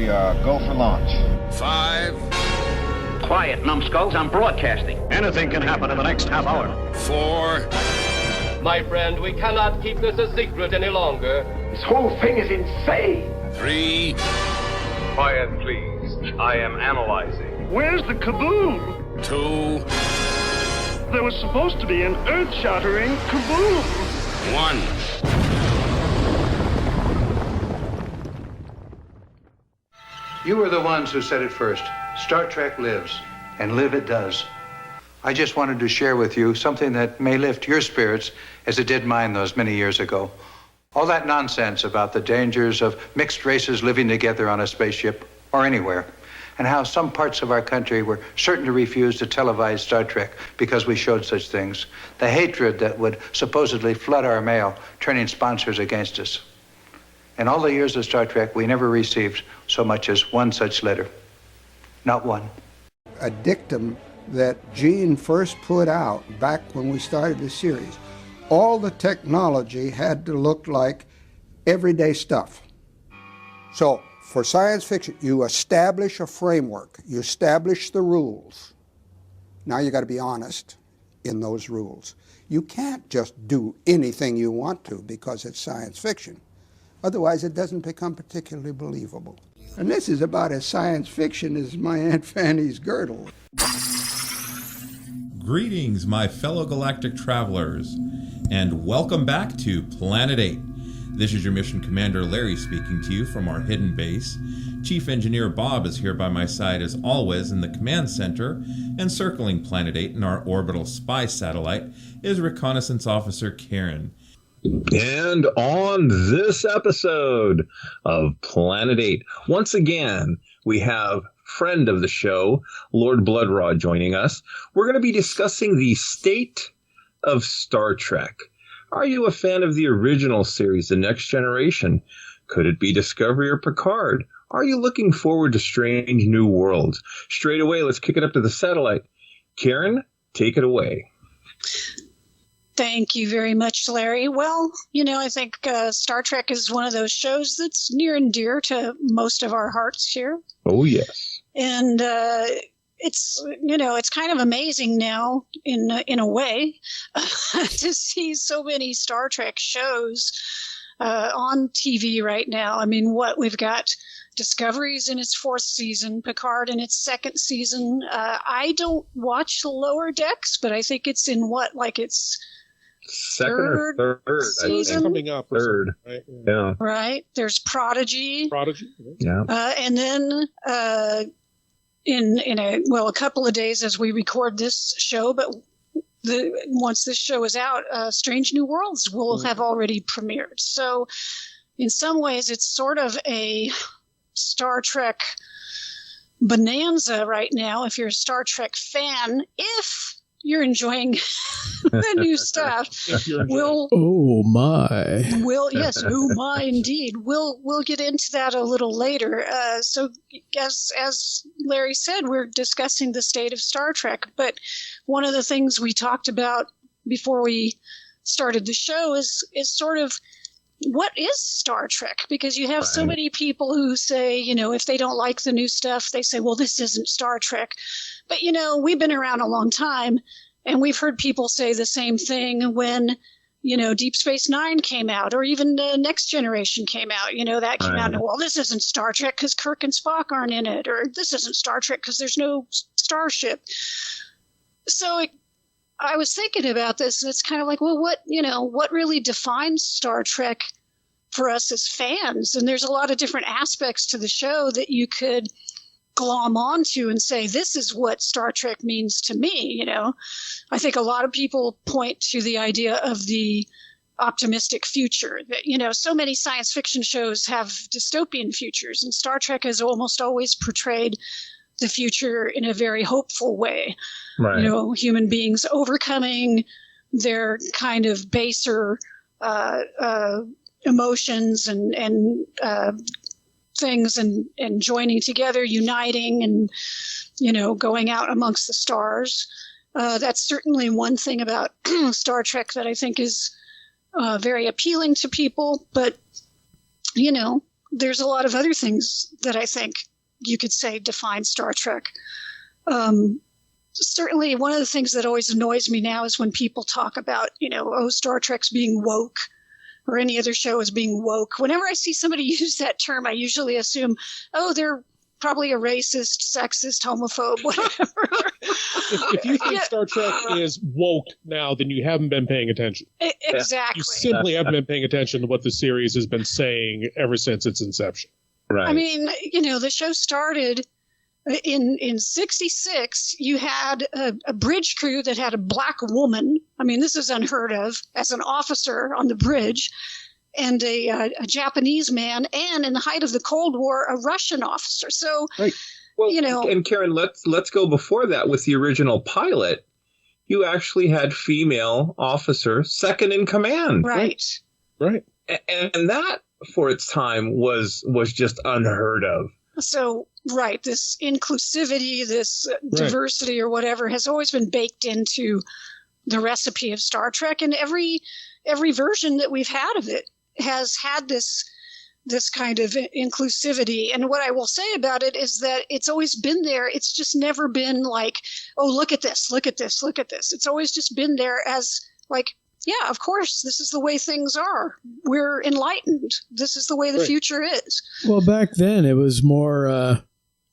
go for launch. 5. Quiet, numbskulls. I'm broadcasting. Anything can happen in the next half hour. 4. My friend, we cannot keep this a secret any longer. This whole thing is insane. 3. Quiet, please. I am analyzing. Where's the kaboom? 2. There was supposed to be an earth-shattering kaboom. 1. You were the ones who said it first. Star Trek lives, and live it does. I just wanted to share with you something that may lift your spirits as it did mine those many years ago. All that nonsense about the dangers of mixed races living together on a spaceship or anywhere, and how some parts of our country were certain to refuse to televise Star Trek because we showed such things. The hatred that would supposedly flood our mail, turning sponsors against us. In all the years of Star Trek, we never received so much as one such letter. Not one. A dictum that Gene first put out back when we started the series. All the technology had to look like everyday stuff. So for science fiction, you establish a framework, you establish the rules. Now you got to be honest in those rules. You can't just do anything you want to because it's science fiction. Otherwise, it doesn't become particularly believable. And this is about as science fiction as my Aunt Fanny's girdle. Greetings, my fellow galactic travelers, and welcome back to Planet 8. This is your Mission Commander Larry speaking to you from our hidden base. Chief Engineer Bob is here by my side as always in the command center, and circling Planet 8 in our orbital spy satellite is Reconnaissance Officer Karen. And on this episode of Planet 8, once again, we have friend of the show, Lord Blood-Rah, joining us. We're going to be discussing the state of Star Trek. Are you a fan of the original series, The Next Generation? Could it be Discovery or Picard? Are you looking forward to Strange New Worlds? Straight away, let's kick it up to the satellite. Karen, take it away. Thank you very much, Larry. Well, I think Star Trek is one of those shows that's near and dear to most of our hearts here. Oh, yes. And it's kind of amazing now in a way to see so many Star Trek shows on TV right now. I mean, we've got Discovery's in its 4th season, Picard in its 2nd season. I don't watch the Lower Decks, but I think it's in its second or third season. Coming up, third, right? Yeah. Right. There's Prodigy. Yeah. And then in a couple of days as we record this show, but once this show is out, Strange New Worlds will have already premiered. So in some ways, it's sort of a Star Trek bonanza right now. If you're a Star Trek fan, if you're enjoying the new stuff. Oh my! Yes, oh my, indeed. We'll get into that a little later. So, as Larry said, we're discussing the state of Star Trek. But one of the things we talked about before we started the show is sort of what is Star Trek? Because you have so many people who say, if they don't like the new stuff, they say, well, this isn't Star Trek. But, we've been around a long time, and we've heard people say the same thing when, Deep Space Nine came out, or even Next Generation came out. That came out, and, well, this isn't Star Trek because Kirk and Spock aren't in it, or this isn't Star Trek because there's no starship. So I was thinking about this, and it's kind of like, well, what really defines Star Trek for us as fans? And there's a lot of different aspects to the show that you could glom onto and say, this is what Star Trek means to me. I think a lot of people point to the idea of the optimistic future that, so many science fiction shows have dystopian futures, and Star Trek has almost always portrayed the future in a very hopeful way. Right. Human beings overcoming their kind of baser emotions and things and joining together, uniting and, going out amongst the stars. That's certainly one thing about Star Trek that I think is very appealing to people. But, there's a lot of other things that I think you could say define Star Trek. Certainly, one of the things that always annoys me now is when people talk about, Star Trek's being woke, or any other show as being woke. Whenever I see somebody use that term, I usually assume, they're probably a racist, sexist, homophobe, whatever. If you think Star Trek is woke now, then you haven't been paying attention. Exactly. You simply haven't been paying attention to what the series has been saying ever since its inception. Right. I mean, the show started in 66. You had a bridge crew that had a black woman. I mean, this is unheard of, as an officer on the bridge, and a Japanese man, and in the height of the Cold War, a Russian officer. So, right. Well, and Karen, let's go before that with the original pilot. You actually had female officer second in command. Right. And that, for its time, was just unheard of. So, right, this inclusivity, this diversity or whatever has always been baked into the recipe of Star Trek, and every version that we've had of it has had this kind of inclusivity. And what I will say about it is that it's always been there. It's just never been like, oh, look at this, look at this, look at this. It's always just been there as like, yeah, of course, this is the way things are. We're enlightened. This is the way the future is. Well, back then it was more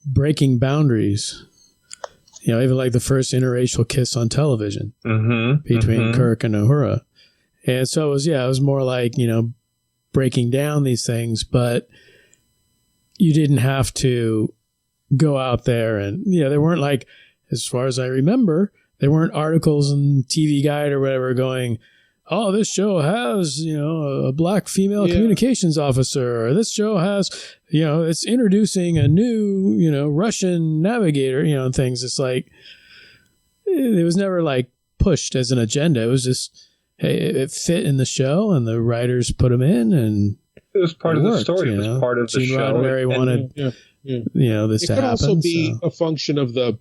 breaking boundaries. Even like the first interracial kiss on television between Kirk and Uhura. And so it was more like, breaking down these things, but you didn't have to go out there and, they weren't like, as far as I remember, there weren't articles in TV Guide or whatever going, oh, this show has, a black female communications officer, or this show has, it's introducing a new, Russian navigator, and things. It's like, it was never like pushed as an agenda. It was just, hey, it fit in the show and the writers put them in, and it was part of the story. It was part of the show. Roddenberry wanted, this to happen. It could also be a function of the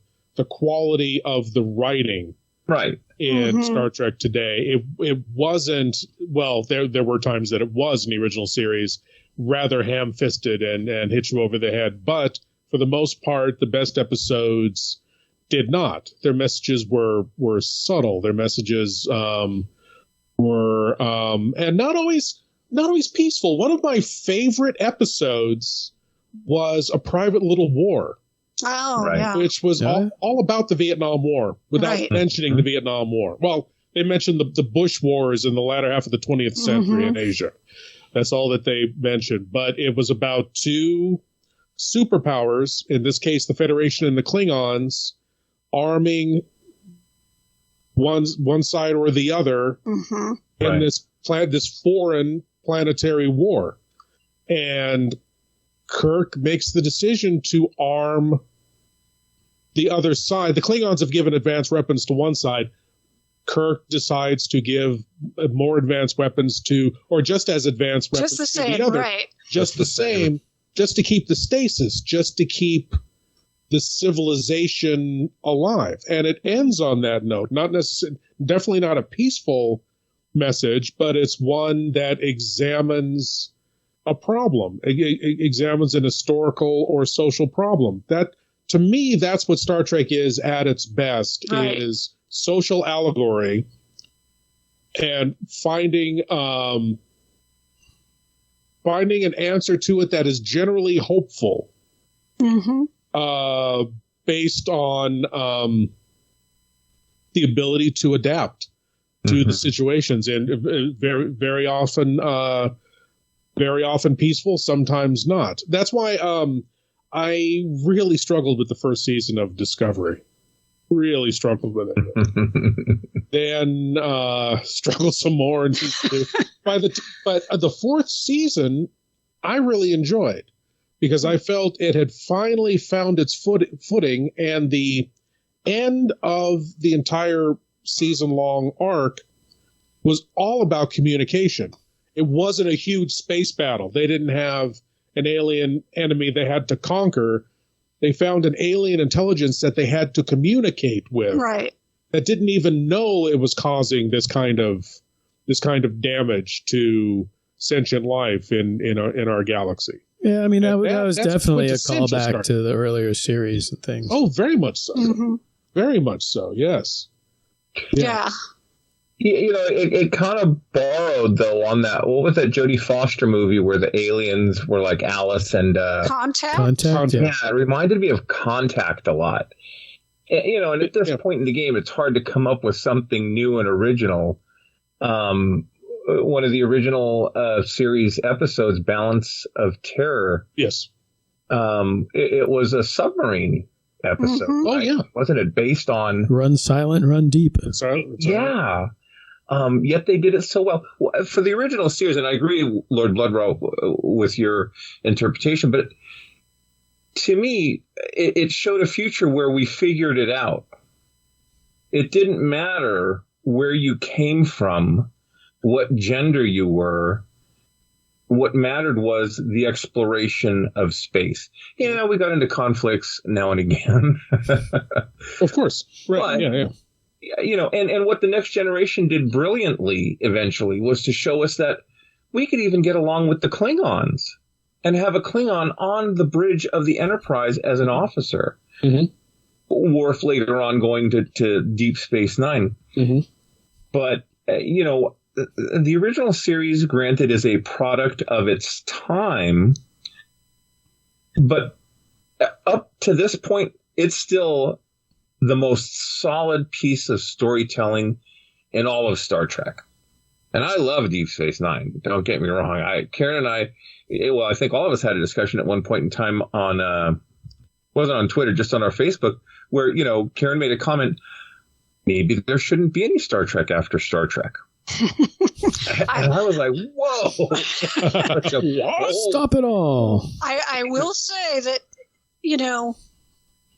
quality of the writing. Right. In Star Trek today. It wasn't, well, there were times that it was in the original series rather ham-fisted and hit you over the head. But for the most part, the best episodes did not. Their messages were subtle. Their messages were and not always peaceful. One of my favorite episodes was A Private Little War. Oh, yeah. Which was all about the Vietnam War without mentioning the Vietnam War. Well, they mentioned the Bush Wars in the latter half of the 20th century in Asia. That's all that they mentioned. But it was about two superpowers, in this case, the Federation and the Klingons, arming one side or the other in this foreign planetary war. And Kirk makes the decision to arm the other side. The Klingons have given advanced weapons to one side. Kirk decides to give more advanced weapons to, or just as advanced weapons to the other. Right. Just the same, just to keep the stasis, just to keep the civilization alive. And it ends on that note. Not necessarily, definitely not a peaceful message, but it's one that examines a problem, examines an historical or social problem. That, to me, that's what Star Trek is at its best, is social allegory and finding an answer to it that is generally hopeful, based on the ability to adapt to the situations, and very often peaceful, sometimes not. That's why I really struggled with the first season of Discovery. Really struggled with it. Then struggled some more in season 2. But the fourth season, I really enjoyed, because I felt it had finally found its footing, and the end of the entire season-long arc was all about communication. It wasn't a huge space battle. They didn't have an alien enemy they had to conquer. They found an alien intelligence that they had to communicate with. Right. That didn't even know it was causing this kind of damage to sentient life in our galaxy. Yeah, I mean, that was that's definitely a quintessential callback Star to the earlier series and things. Oh, very much so. Mm-hmm. Very much so, yes. Yeah. It kind of borrowed, though, on that. What was that Jodie Foster movie where the aliens were like Alice and... Contact? Yeah, it reminded me of Contact a lot. And at this point in the game, it's hard to come up with something new and original. One of the original series episodes, Balance of Terror. Yes. It was a submarine episode. Mm-hmm. Right? Oh, yeah. Wasn't it based on... Run Silent, Run Deep. Yeah. Yet they did it so well. For the original series, and I agree, Lord Blood-Rah, with your interpretation, but to me, it showed a future where we figured it out. It didn't matter where you came from, what gender you were. What mattered was the exploration of space. We got into conflicts now and again. Of course. Right. But, and what the next generation did brilliantly eventually was to show us that we could even get along with the Klingons and have a Klingon on the bridge of the Enterprise as an officer. Mm-hmm. Worf later on going to Deep Space Nine. Mm-hmm. But, the original series, granted, is a product of its time. But up to this point, it's still the most solid piece of storytelling in all of Star Trek. And I love Deep Space Nine. Don't get me wrong. Karen and I think all of us had a discussion at one point in time on, wasn't on Twitter, just on our Facebook, where, Karen made a comment, maybe there shouldn't be any Star Trek after Star Trek. And I was like, whoa. Stop it all. I will say that,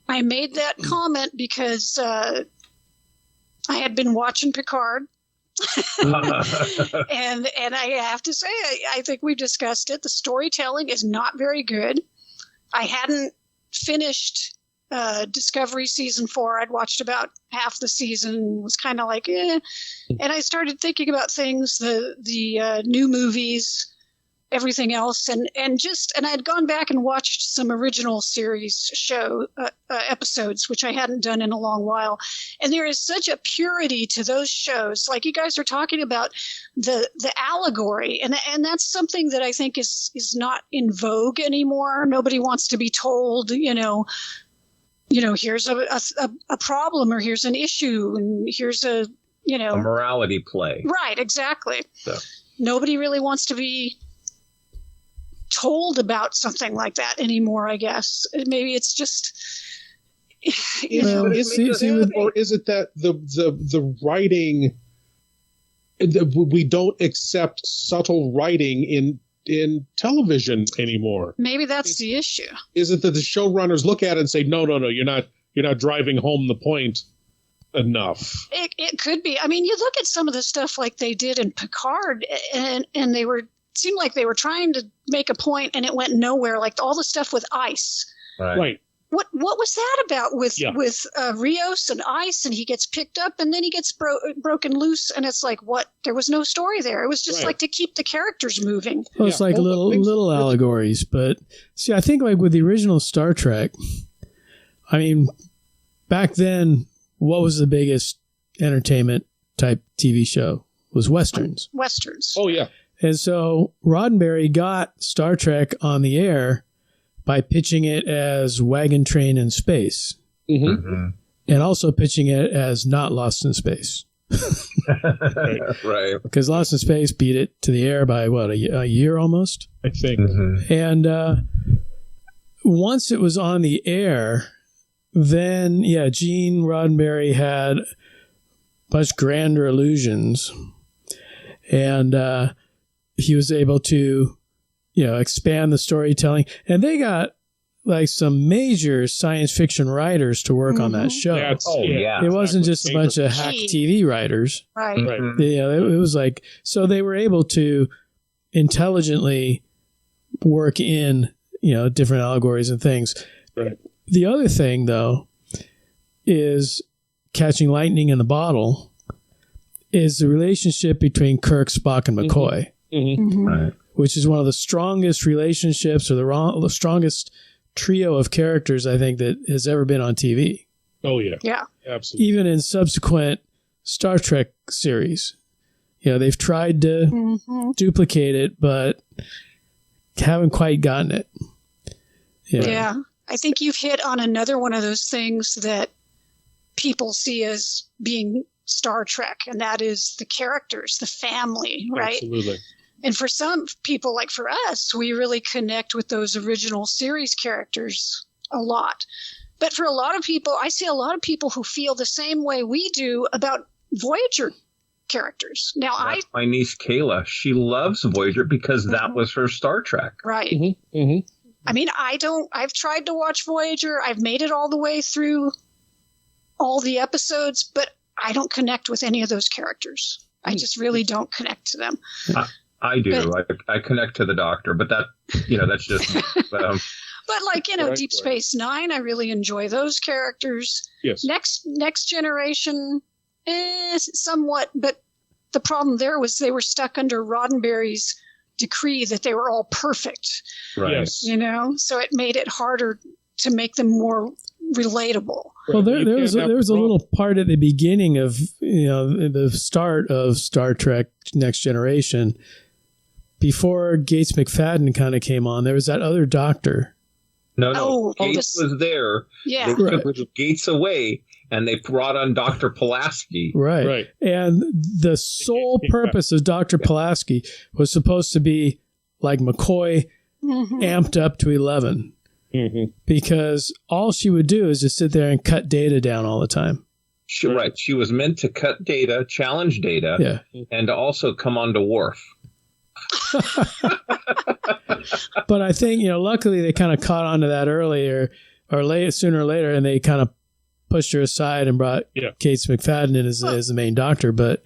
I made that comment because I had been watching Picard. and I have to say, I think we've discussed it. The storytelling is not very good. I hadn't finished Discovery season 4. I'd watched about half the season, was kind of like, eh. And I started thinking about things, the new movies, everything else, and I'd gone back and watched some original series show episodes, which I hadn't done in a long while. And there is such a purity to those shows. Like you guys are talking about the allegory, and that's something that I think is not in vogue anymore. Nobody wants to be told, here's a problem, or here's an issue, and here's a morality play. Right, exactly. So. Nobody really wants to be told about something like that anymore, I guess. Maybe it's just... or is it that the writing... we don't accept subtle writing in television anymore? Maybe that's the issue. Is it that the showrunners look at it and say, no, you're not driving home the point enough? It could be. I mean, you look at some of the stuff like they did in Picard, and they seemed like they were trying to make a point, and it went nowhere. Like all the stuff with ice. Right. What was that about with Rios and ice, and he gets picked up and then he gets broken loose, and it's like, what? There was no story there. It was just like to keep the characters moving. Well, it's like little allegories, but see, I think like with the original Star Trek, I mean, back then, what was the biggest entertainment type TV show? It was Westerns. Oh, yeah. And so Roddenberry got Star Trek on the air by pitching it as Wagon Train in Space. Mm-hmm. Mm-hmm. And also pitching it as not Lost in Space. Right. Because Lost in Space beat it to the air by, a year almost? I think. Mm-hmm. And once it was on the air, then, Gene Roddenberry had much grander illusions. And he was able to, expand the storytelling. And they got like some major science fiction writers to work on that show. It wasn't just a bunch of hack TV writers. Right. Mm-hmm. It was like, so they were able to intelligently work in, different allegories and things. Right. The other thing, though, is catching lightning in the bottle is the relationship between Kirk, Spock, and McCoy. Mm-hmm. Mm-hmm. Right. which is one of the strongest relationships or the strongest trio of characters I think that has ever been on TV. Oh, yeah. Yeah. Absolutely. Even in subsequent Star Trek series. They've tried to duplicate it, but haven't quite gotten it. Yeah. I think you've hit on another one of those things that people see as being Star Trek, and that is the characters, the family, right? Absolutely. And for some people, like for us, we really connect with those original series characters a lot. But for a lot of people, I see a lot of people who feel the same way we do about Voyager characters. Now, my niece Kayla, she loves Voyager because that was her Star Trek. Right. Mm-hmm. Mm-hmm. I mean, I've tried to watch Voyager. I've made it all the way through all the episodes, but I don't connect with any of those characters. I just really don't connect to them. I do. I connect to the Doctor, but that's just. But like, Deep Space Nine, I really enjoy those characters. Yes. Next Generation, somewhat, but the problem there was they were stuck under Roddenberry's decree that they were all perfect. Right. Yes. So it made it harder to make them more relatable. Well, there was a little part at the beginning of the start of Star Trek Next Generation, before Gates McFadden kind of came on. There was that other Doctor. No. Gates was there. Yeah. They took Gates away, and they brought on Dr. Pulaski. Right. And the sole purpose of Dr. Pulaski was supposed to be like McCoy amped up to 11. Mm-hmm. Because all she would do is just sit there and cut Data down all the time. Right. She was meant to cut Data, challenge Data, and to also come on to Worf. But I think, luckily they kind of caught on to that earlier or sooner or later, and they kind of pushed her aside and brought Gates McFadden in as the main Doctor. But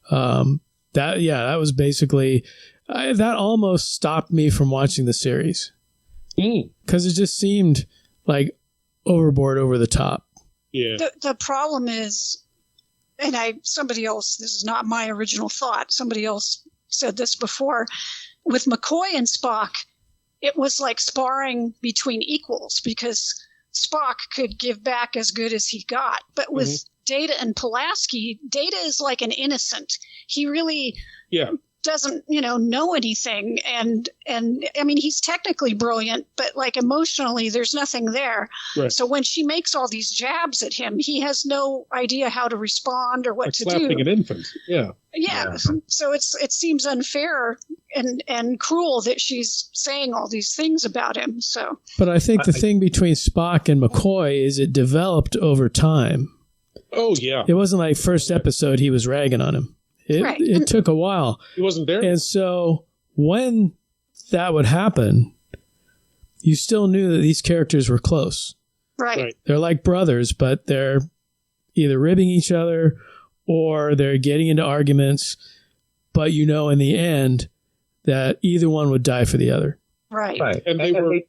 that was basically, that almost stopped me from watching the series. Because it just seemed like overboard, over the top. Yeah. The problem is, and somebody else, this is not my original thought, somebody else said this before, with McCoy and Spock, it was like sparring between equals because Spock could give back as good as he got. But with Data and Pulaski, Data is like an innocent. He really doesn't, know anything. And I mean, he's technically brilliant, but like emotionally, there's nothing there. Right. So when she makes all these jabs at him, he has no idea how to respond or what to do. Slapping an infant. Yeah. Yeah. So it seems unfair and cruel that she's saying all these things about him. So, but I think the thing between Spock and McCoy is it developed over time. Oh yeah. It wasn't like first episode he was ragging on him. It took a while. He wasn't there. And so when that would happen, you still knew that these characters were close. Right. They're like brothers, but they're either ribbing each other or they're getting into arguments. But in the end that either one would die for the other. Right. And they were...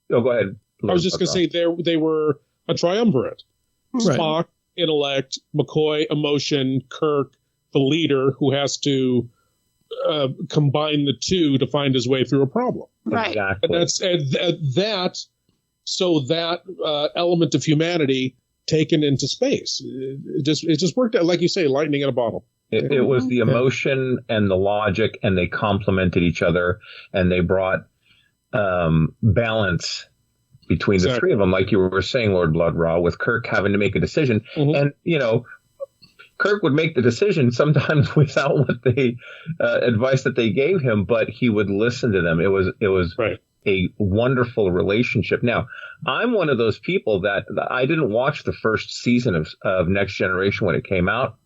go ahead. I was just going to say they were a triumvirate. Right. Spock, intellect, McCoy, emotion, Kirk, the leader who has to combine the two to find his way through a problem. Right. Exactly. And that element of humanity taken into space. It just worked out, like you say, lightning in a bottle. It was the emotion and the logic, and they complemented each other, and they brought balance between the three of them, like you were saying, Lord Blood-Rah, with Kirk having to make a decision. And, Kirk would make the decision sometimes without what they advice that they gave him, but he would listen to them. It was a wonderful relationship. Now, I'm one of those people that I didn't watch the first season of Next Generation when it came out.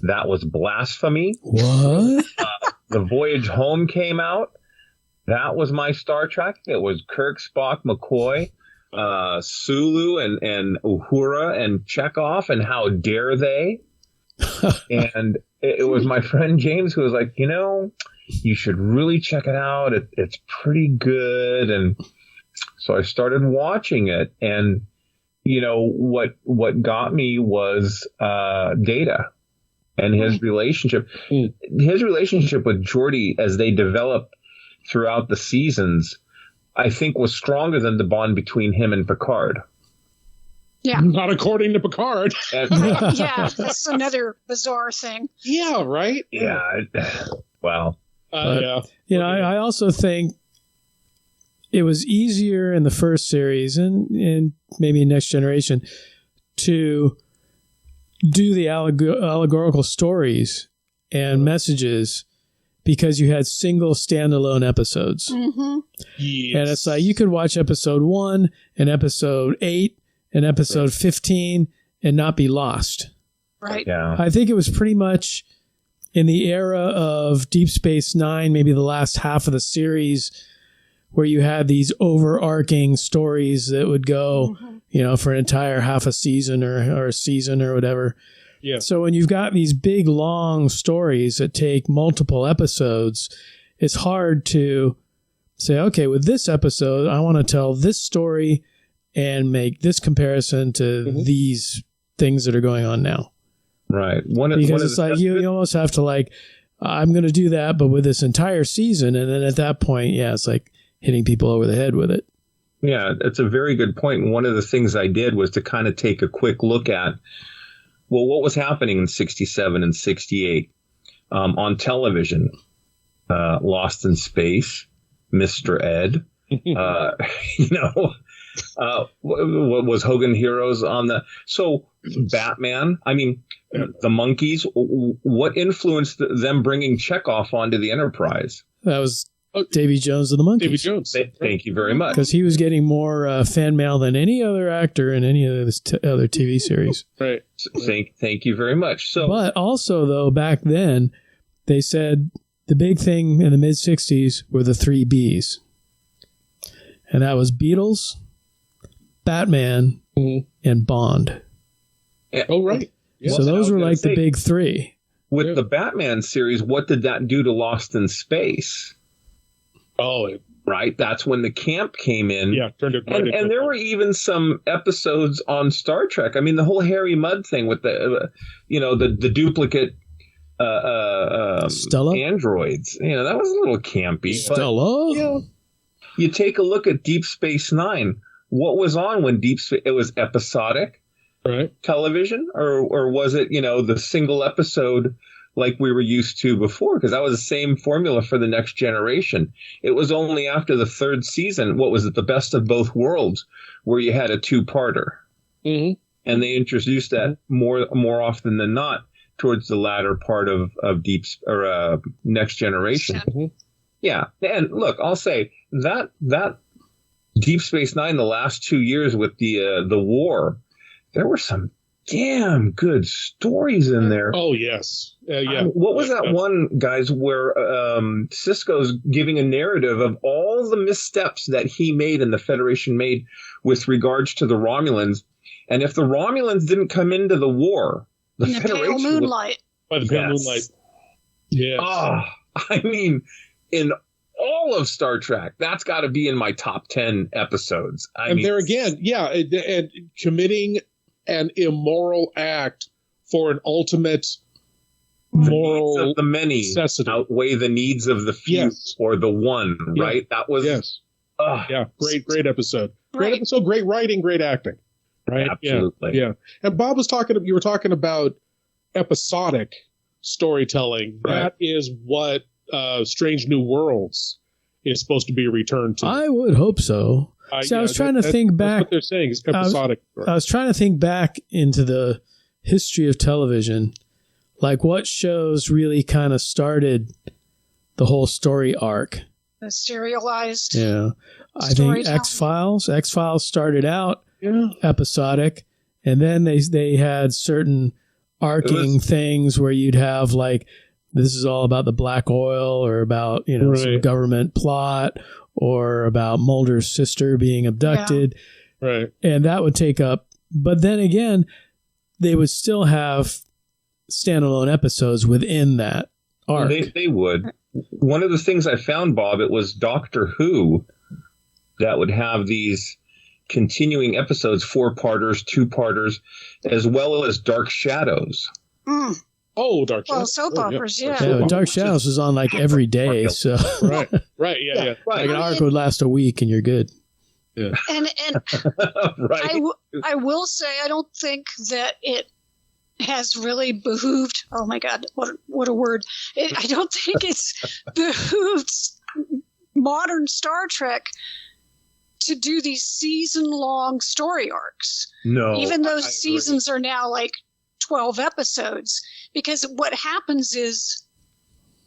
That was blasphemy. What? The Voyage Home came out. That was my Star Trek. It was Kirk, Spock, McCoy, Sulu, and Uhura, and Chekhov, and how dare they? And it was my friend James who was like, you should really check it out. It's pretty good. And so I started watching it, and what got me was Data and his relationship. His relationship with Geordi, as they developed throughout the seasons, I think was stronger than the bond between him and Picard. Yeah. Not according to Picard. Yeah, that's another bizarre thing. Yeah, right? Yeah. Wow. Yeah. You know, I also think it was easier in the first series and maybe Next Generation to do the allegorical stories and messages because you had single standalone episodes. Mm-hmm. Yes. And it's like you could watch episode 1 and episode 8 and episode 15 and not be lost. Right. Yeah. I think it was pretty much in the era of Deep Space Nine, maybe the last half of the series, where you had these overarching stories that would go, you know, for an entire half a season or a season or whatever. Yeah. So when you've got these big, long stories that take multiple episodes, it's hard to say, okay, with this episode, I want to tell this story and make this comparison to these things that are going on now. Right. Because it's like you almost have to like, I'm going to do that, but with this entire season. And then at that point, yeah, it's like hitting people over the head with it. Yeah, that's a very good point. And one of the things I did was to kind of take a quick look at, well, what was happening in 67 and 68 on television. Lost in Space, Mr. Ed, you know, what was Hogan Heroes on the... So Batman, I mean, the Monkeys, what influenced them bringing Chekhov onto the Enterprise? That was Davy Jones of the Monkeys. Davy Jones. Thank you very much. Because he was getting more fan mail than any other actor in any other TV series. Right. Thank you very much. So, but also, though, back then, they said the big thing in the mid-'60s were the 3 Bs. And that was Beatles, Batman, and Bond. Oh, right. Yeah. So those were like the big 3. With the Batman series, what did that do to Lost in Space? Oh, right. That's when the camp came in. Yeah, turned it right into and there were even some episodes on Star Trek. I mean, the whole Harry Mudd thing with the, you know, the duplicate Stella androids. You know, that was a little campy. Stella. But, you know, you take a look at Deep Space Nine. What was on when it was episodic, right? Television, or was it, you know, the single episode like we were used to before? Because that was the same formula for the Next Generation. It was only after the 3rd season, what was it, The Best of Both Worlds, where you had a 2-parter. Mm-hmm. And they introduced that more often than not towards the latter part of Next Generation. Mm-hmm. Yeah, and look, I'll say that Deep Space Nine, the last 2 years with the war, there were some damn good stories in there. Oh, yes. Yeah. What was that one, guys, where Sisko's giving a narrative of all the missteps that he made and the Federation made with regards to the Romulans? And if the Romulans didn't come into the war, the Federation... Pale moonlight. By the pale moonlight. Yes. Oh, I mean, in all of Star Trek, that's got to be in my top 10 episodes. I mean, there again, yeah, and committing an immoral act for an ultimate moral needs of the many necessity outweigh the needs of the few or the one, right? That was great episode. Great Right. episode, great writing, great acting. Right? Absolutely. Yeah. And Bob was you were talking about episodic storytelling. Right. That is what Strange New Worlds is supposed to be returned to. I would hope so. I was trying to think back. That's what they're saying is episodic. I was trying to think back into the history of television, like what shows really kind of started the whole story arc. The serialized. Yeah, I think X-Files. X-Files started out episodic, and then they had certain arcing things where you'd have like, this is all about the black oil, or about, you know, some government plot, or about Mulder's sister being abducted. Yeah. Right. And that would take up, but then again, they would still have standalone episodes within that arc. They would. One of the things I found, Bob, it was Doctor Who that would have these continuing episodes, 4-parters, 2-parters, as well as Dark Shadows. Oh, Dark Shadows. Well, soap operas, yeah. Yeah, Dark Shadows was on like every day, so right, yeah. Like an arc would last a week, and you're good. Yeah. And Right. I will say I don't think that it has really behooved. Oh my God, what a word! I don't think it's behooved modern Star Trek to do these season-long story arcs. No, even though seasons are now like 12 episodes, because what happens is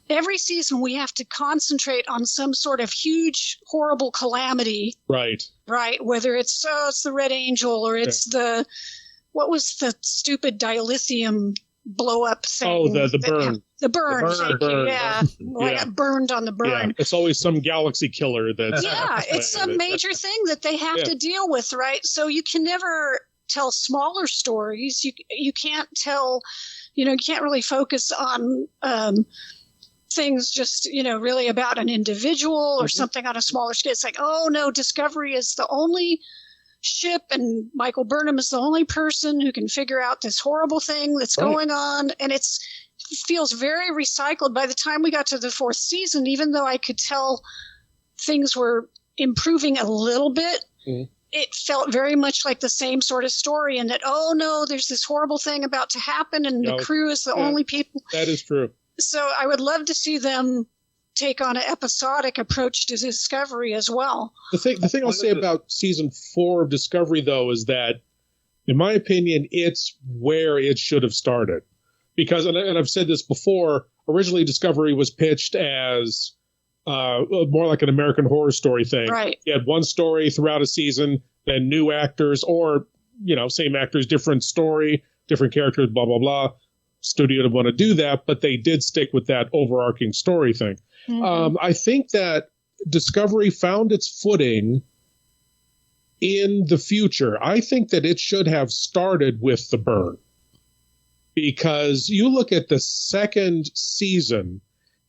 every season we have to concentrate on some sort of huge, horrible calamity. Right. Whether it's the Red Angel or it's what was the stupid dilithium blow up thing? Oh, the burn. The burn. Thank you. Yeah. I got burned on the burn. Yeah. It's always some galaxy killer that's. Yeah, it's some major thing that they have to deal with, right? So you can never tell smaller stories. You can't tell, you can't really focus on things just, really about an individual or something on a smaller scale. It's like, oh no, Discovery is the only ship and Michael Burnham is the only person who can figure out this horrible thing that's going on. And it feels very recycled. By the time we got to the fourth season, even though I could tell things were improving a little bit, it felt very much like the same sort of story, and that, oh no, there's this horrible thing about to happen, and the crew is the only people. That is true. So I would love to see them take on an episodic approach to Discovery as well. The thing I'll say about season 4 of Discovery, though, is that, in my opinion, it's where it should have started. Because, and I've said this before, originally Discovery was pitched as more like an American Horror Story thing. Right. You had one story throughout a season, then new actors, or, same actors, different story, different characters, blah, blah, blah. Studio didn't want to do that, but they did stick with that overarching story thing. I think that Discovery found its footing in the future. I think that it should have started with the burn. Because you look at the second season,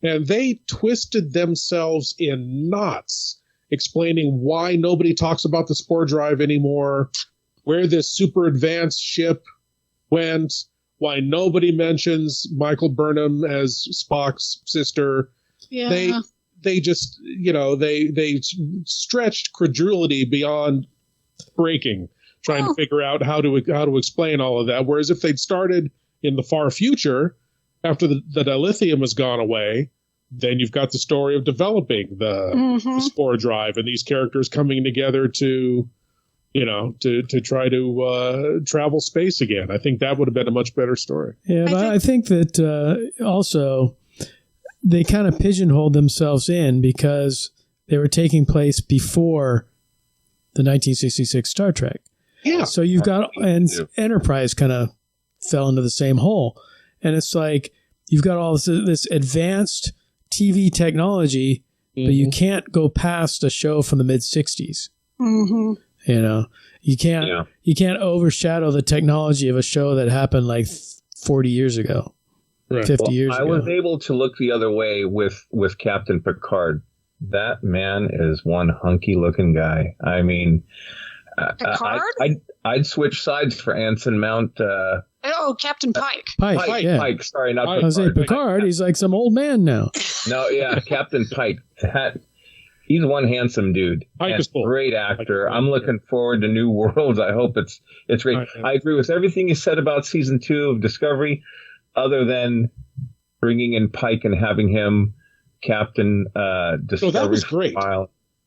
and they twisted themselves in knots, explaining why nobody talks about the spore drive anymore, where this super advanced ship went, why nobody mentions Michael Burnham as Spock's sister. Yeah. They just, they stretched credulity beyond breaking, trying to figure out how to explain all of that. Whereas if they'd started in the far future, after the dilithium has gone away, then you've got the story of developing the spore drive and these characters coming together to try to travel space again. I think that would have been a much better story. Yeah, but I think that also they kind of pigeonholed themselves in because they were taking place before the 1966 Star Trek. Yeah. So you've got, and Enterprise kind of fell into the same hole. And it's like, you've got all this advanced TV technology, but you can't go past a show from the mid 60s. You can't overshadow the technology of a show that happened like 40 years ago, 50 years ago. I was able to look the other way with Captain Picard. That man is one hunky looking guy. I mean, I'd switch sides for Anson Mount. Captain Pike. Pike. Sorry, not Picard. I was saying Picard. He's like some old man now. No, yeah, Captain Pike. He's one handsome dude. Pike is cool. Great actor. I'm looking forward to New Worlds. I hope it's great. I agree with everything you said about season 2 of Discovery, other than bringing in Pike and having him Captain Discovery. That was great.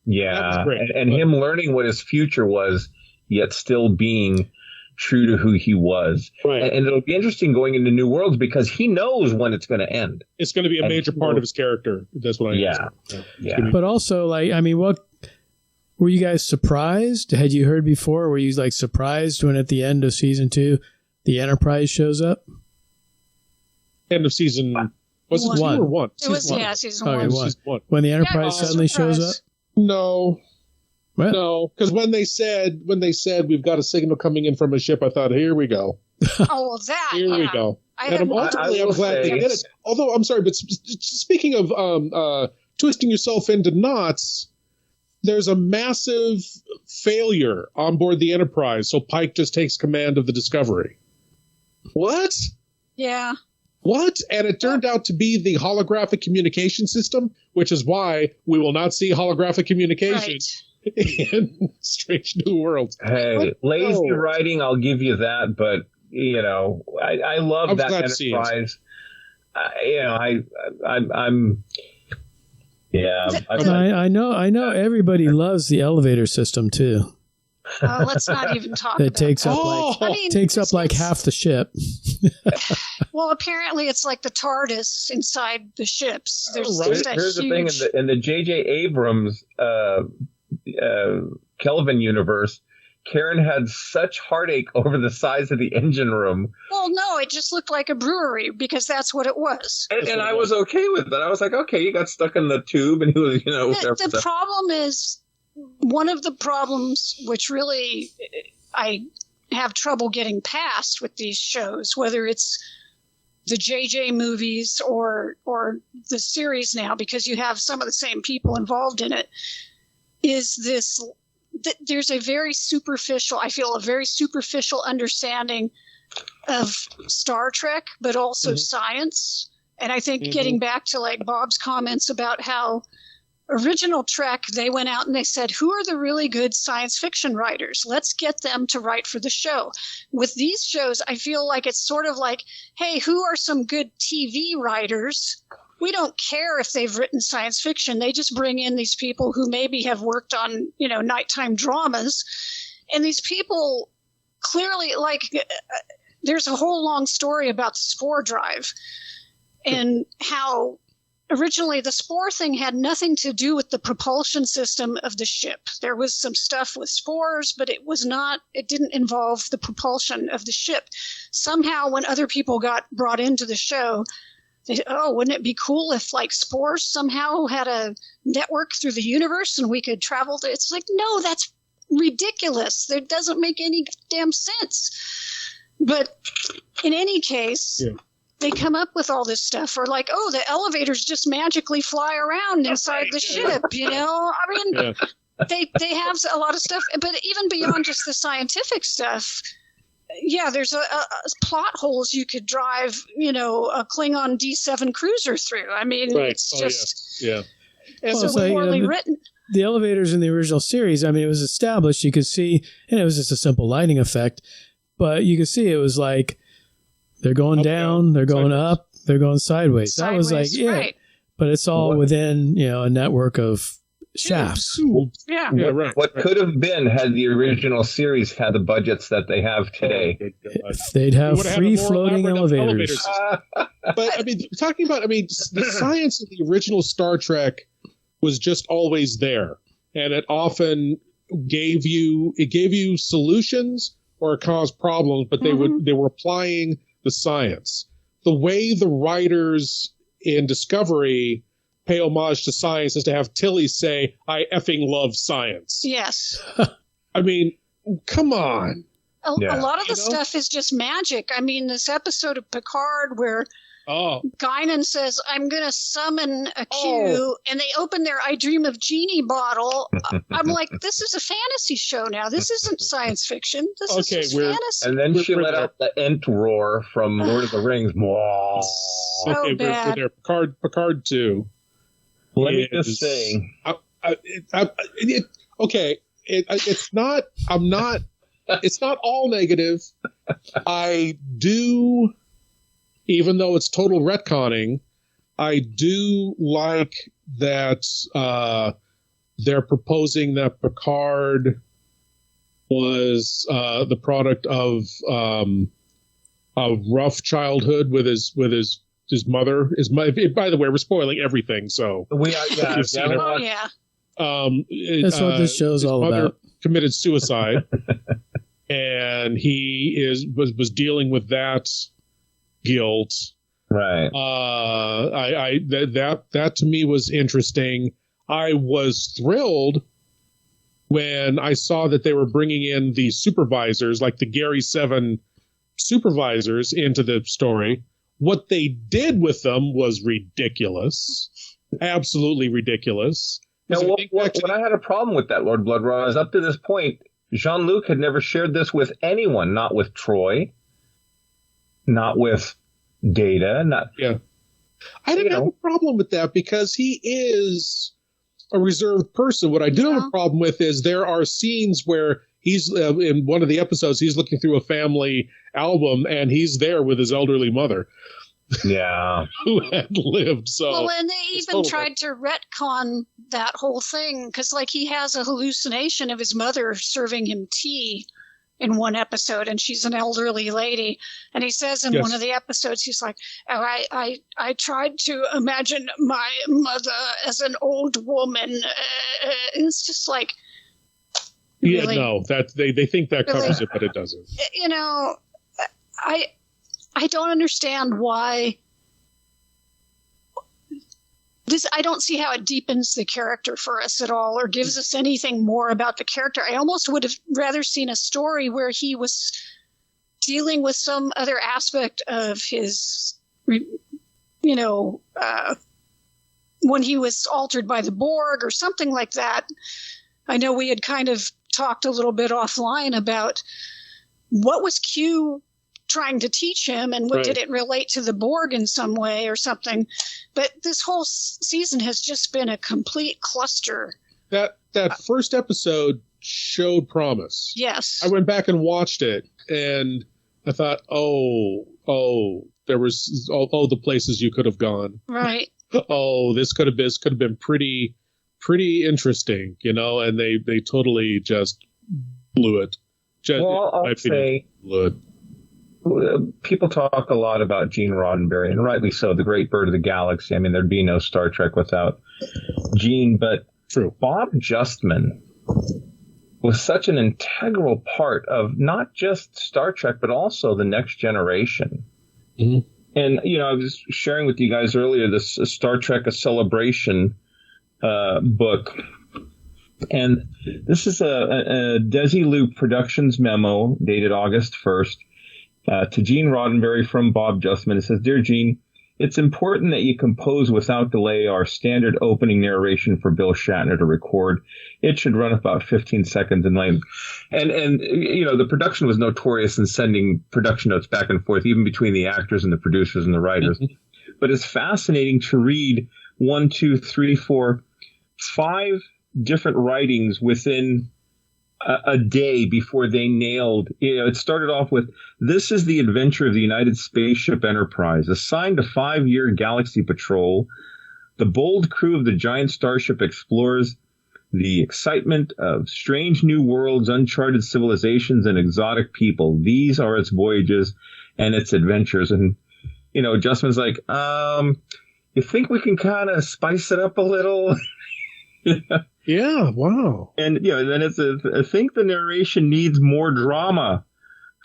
Yeah, that was great. And him learning what his future was, yet still being true to who he was. Right. And it'll be interesting going into New Worlds because he knows when it's going to end. It's going to be a major part of his character. That's what I understand. Yeah. But also, what were you guys surprised? Had you heard before? Were you surprised when at the end of season 2, the Enterprise shows up? End of season was it 2 or 1? It was season 1. Season 1. When the Enterprise suddenly shows up? No. What? No, because when they said we've got a signal coming in from a ship, I thought, here we go. Oh, that. Here we go. I'm glad they did it. Although, I'm sorry, but speaking of twisting yourself into knots, there's a massive failure on board the Enterprise, so Pike just takes command of the Discovery. What? Yeah. What? And it turned out to be the holographic communication system, which is why we will not see holographic communication in Strange New Worlds. Hey, lazy writing, I'll give you that, but I love that Enterprise. I know everybody loves the elevator system too. Let's not even talk about it. Takes up like half the ship. Well, apparently it's like the TARDIS inside the ships. Here's the thing in the J.J. Abrams Kelvin universe. Karen had such heartache over the size of the engine room. Well, no, it just looked like a brewery because that's what it was. And I was okay with that. I was like, okay, you got stuck in the tube and he was, The problem is, one of the problems which really I have trouble getting past with these shows, whether it's the JJ movies or the series now, because you have some of the same people involved in it, is this... There's a very superficial understanding of Star Trek, but also science. And I think getting back to like Bob's comments about how original Trek, they went out and they said, who are the really good science fiction writers? Let's get them to write for the show. With these shows, I feel like it's sort of like, hey, who are some good TV writers? We don't care if they've written science fiction. They just bring in these people who maybe have worked on, nighttime dramas. And these people clearly, there's a whole long story about the spore drive and how originally the spore thing had nothing to do with the propulsion system of the ship. There was some stuff with spores, but it didn't involve the propulsion of the ship. Somehow when other people got brought into the show, they said, wouldn't it be cool if spores somehow had a network through the universe and we could travel to... It's like, no, that's ridiculous. That doesn't make any damn sense. But in any case, they come up with all this stuff, or the elevators just magically fly around inside the ship, I mean, they have a lot of stuff, but even beyond just the scientific stuff... Yeah, there's a plot holes you could drive, a Klingon D7 cruiser through. I mean, it's just it's poorly written. The elevators in the original series, I mean, it was established. You could see, and it was just a simple lighting effect, but you could see it was like they're going down, they're going up, they're going sideways. That was like, right. But it's all within, a network of shafts. What could have been had the original series had the budgets that they have today? They'd have free floating elevators. But I mean, talking about, the science of the original Star Trek was just always there, and it often gave you solutions or caused problems, but they were applying the science. The way the writers in Discovery pay homage to science is to have Tilly say, "I effing love science." Yes. I mean, come on. A lot of the stuff is just magic. I mean, this episode of Picard where Guinan says, "I'm going to summon a Q," and they open their "I Dream of Jeannie" bottle. I'm like, this is a fantasy show now. This isn't science fiction. This is just fantasy. And then she let out the Ent roar from Lord of the Rings. So bad. For Picard 2. Let me just say, it's not. It's not all negative. I do, even though it's total retconning, I do like that they're proposing that Picard was the product of a rough childhood with his mother. By the way, we're spoiling everything, so we are. That's what this show's all about. Committed suicide, and he was dealing with that guilt. Right. That to me was interesting. I was thrilled when I saw that they were bringing in the supervisors, like the Gary 7 supervisors, into the story. What they did with them was ridiculous. Absolutely ridiculous. Now, what I had a problem with that, Lord Blood-Rah, is up to this point, Jean-Luc had never shared this with anyone, not with Troy, not with Data. I didn't have a problem with that because he is a reserved person. What I do have a problem with is there are scenes where he's in one of the episodes, he's looking through a family album and he's there with his elderly mother. Yeah. Who had lived. So well, and they even tried to retcon that whole thing because, like, he has a hallucination of his mother serving him tea in one episode, and she's an elderly lady. And he says in one of the episodes, he's like, "Oh, I tried to imagine my mother as an old woman." It's just like, really? No, that they think that covers it, but it doesn't. You know, I don't understand why. I don't see how it deepens the character for us at all or gives us anything more about the character. I almost would have rather seen a story where he was dealing with some other aspect of his, you know, when he was altered by the Borg or something like that. I know we had kind of talked a little bit offline about what was Q trying to teach him and what did it relate to the Borg in some way or something. But this whole season has just been a complete cluster. That first episode showed promise. Yes. I went back and watched it and I thought, there was the places you could have gone. Right. This could have been pretty interesting, you know, and they totally just blew it. I'll say blew it. People talk a lot about Gene Roddenberry, and rightly so, the great bird of the galaxy. I mean, there'd be no Star Trek without Gene, but Bob Justman was such an integral part of not just Star Trek, but also the Next Generation. Mm-hmm. And, you know, I was sharing with you guys earlier this Star Trek: A Celebration book. And this is a Desilu Productions memo dated August 1st. To Gene Roddenberry from Bob Justman. It says, "Dear Gene, it's important that you compose without delay our standard opening narration for Bill Shatner to record. It should run about 15 seconds in length." And you know, the production was notorious in sending production notes back and forth, even between the actors and the producers and the writers. Mm-hmm. But it's fascinating to read 1, 2, 3, 4, 5 different writings within a day before they nailed, you know, it started off with, "This is the adventure of the United Spaceship Enterprise, assigned to 5-year galaxy patrol. The bold crew of the giant starship explores the excitement of strange new worlds, uncharted civilizations, and exotic people. These are its voyages and its adventures." And, you know, Justman's like, you think we can kind of spice it up a little? Yeah, wow. And, you know, then I think the narration needs more drama.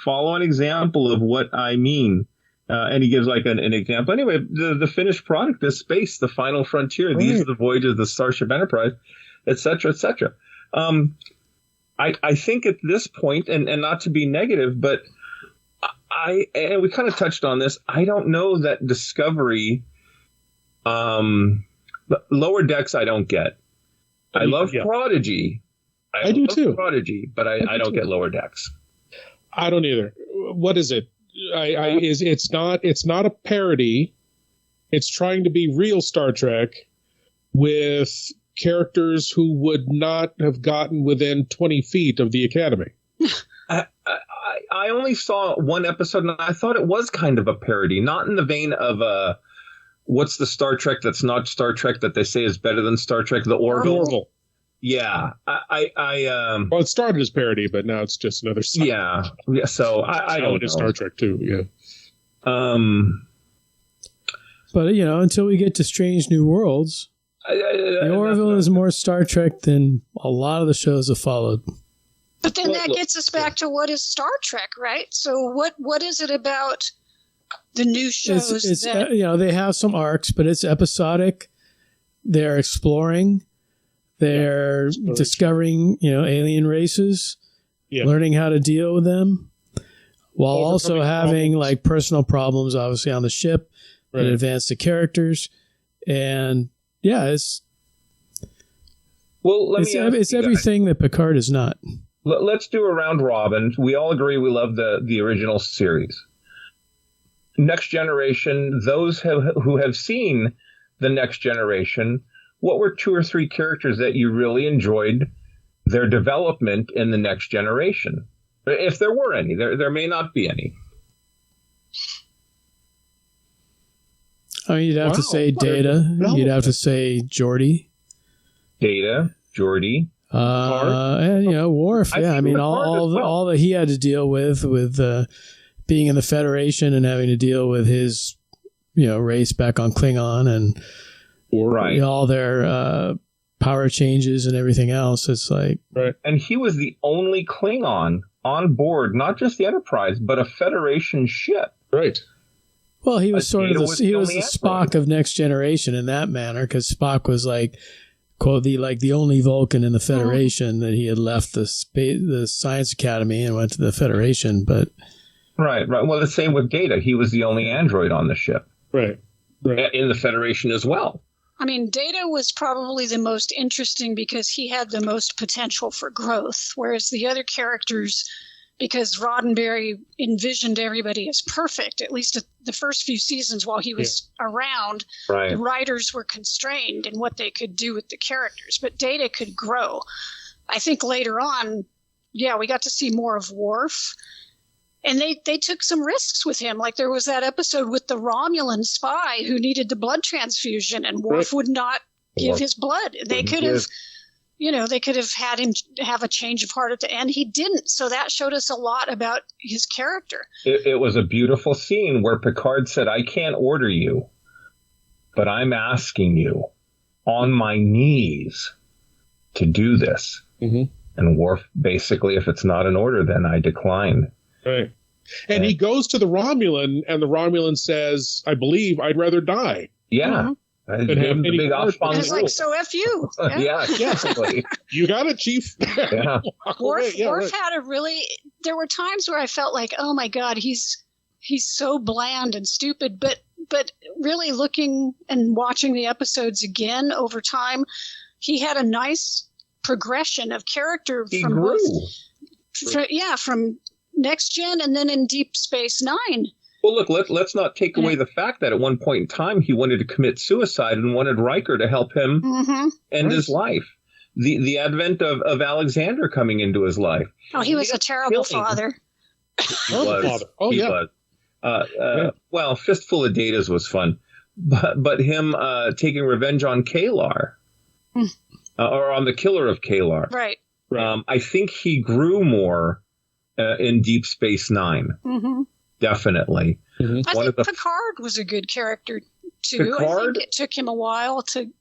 Follow an example of what I mean. And he gives like an example. Anyway, the finished product is space, the final frontier. Right. These are the voyages of the Starship Enterprise, et cetera, et cetera. I think at this point, and not to be negative, but and we kind of touched on this, I don't know that Discovery, Lower Decks I don't get. I love Prodigy. I do too. Prodigy, but I don't get Lower Decks. I don't either. What is it? It's not a parody. It's trying to be real Star Trek with characters who would not have gotten within 20 feet of the Academy. I only saw one episode and I thought it was kind of a parody, not in the vein of what's the Star Trek that's not Star Trek that they say is better than Star Trek? The Orville. Yeah. Well, it started as parody, but now it's just another Star Trek. Yeah. So I don't know. Star Trek too. Yeah. But, you know, until we get to Strange New Worlds, the Orville is more Star Trek than a lot of the shows have followed. But then that gets us back to what is Star Trek, right? So what is it about the new shows? It's you know, they have some arcs, but it's episodic. They're exploring. They're discovering, you know, alien races, learning how to deal with them, while also having like personal problems, obviously, on the ship that advance the characters. And yeah, it's everything that Picard is not. Let's do a round robin. We all agree we love the original series. Next Generation, those who have seen the Next Generation, what were 2 or 3 characters that you really enjoyed their development in the Next Generation? If there were any, there may not be any. I mean, you'd have to say Data. You'd have to say Geordi. Data, Geordi. And, you know, Worf. Yeah, I mean, all that he had to deal with being in the Federation and having to deal with his, you know, race back on Klingon and you know, all their power changes and everything else. It's like, right. And he was the only Klingon on board, not just the Enterprise, but a Federation ship. Right. Well, he was sort of the Spock of Next Generation in that manner, because Spock was like, quote, the only Vulcan in the Federation, that he had left the Science Academy and went to the Federation. But right. Well, the same with Data. He was the only android on the ship. Right. In the Federation as well. I mean, Data was probably the most interesting because he had the most potential for growth, whereas the other characters, because Roddenberry envisioned everybody as perfect, at least the first few seasons while he was around, the writers were constrained in what they could do with the characters. But Data could grow. I think later on, we got to see more of Worf. And they took some risks with him. Like there was that episode with the Romulan spy who needed the blood transfusion, and Worf would not give his blood. They could have... You know, they could have had him have a change of heart at the end. He didn't. So that showed us a lot about his character. It was a beautiful scene where Picard said, I can't order you, but I'm asking you on my knees to do this. Mm-hmm. And Worf, basically, if it's not an order, then I decline. Right. And he goes to the Romulan, and the Romulan says, I believe I'd rather die. Yeah. Mm-hmm. It's like, so F you. Yeah, exactly. You got it, Chief. Yeah. Worf had a really... There were times where I felt like, oh my God, he's so bland and stupid. But really looking and watching the episodes again over time, he had a nice progression of character from from Next Gen and then in Deep Space Nine. Well, look, let's not take away the fact that at one point in time he wanted to commit suicide and wanted Riker to help him end his life. The advent of Alexander coming into his life. Oh, he was a terrible father. He was. Oh, he was. Well, Fistful of Datas was fun. But him taking revenge on Kalar, or on the killer of Kalar. Right. I think he grew more in Deep Space Nine. Mm-hmm. Definitely. Mm-hmm. I think Picard was a good character too. I think it took him a while to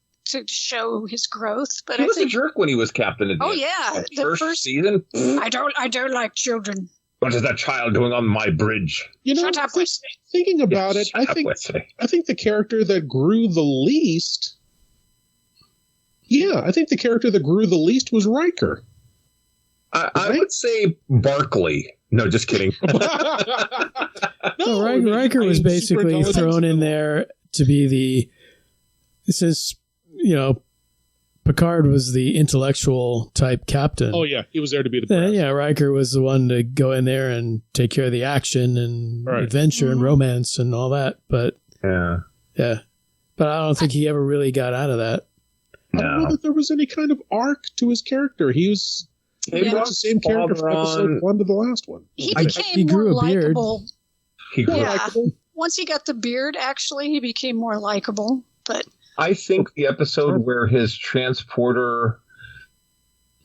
show his growth, but he was a jerk when he was captain. The first season. I don't like children. What is that child doing on my bridge? You know, shut up, Wesley. Thinking about it, I think the character that grew the least. Yeah, I think the character that grew the least was Riker. I would say Barclay. No, just kidding. Riker was basically thrown in there to be since, you know, Picard was the intellectual type captain. Oh, yeah. He was there to be the best. Yeah, Riker was the one to go in there and take care of the action and adventure and romance and all that. But, yeah. But I don't think he ever really got out of that. I don't know that there was any kind of arc to his character. He was... Maybe the same character from episode 1 to the last one. He became more likable. He grew likable. Once he got the beard, actually, he became more likable. But I think the episode where his transporter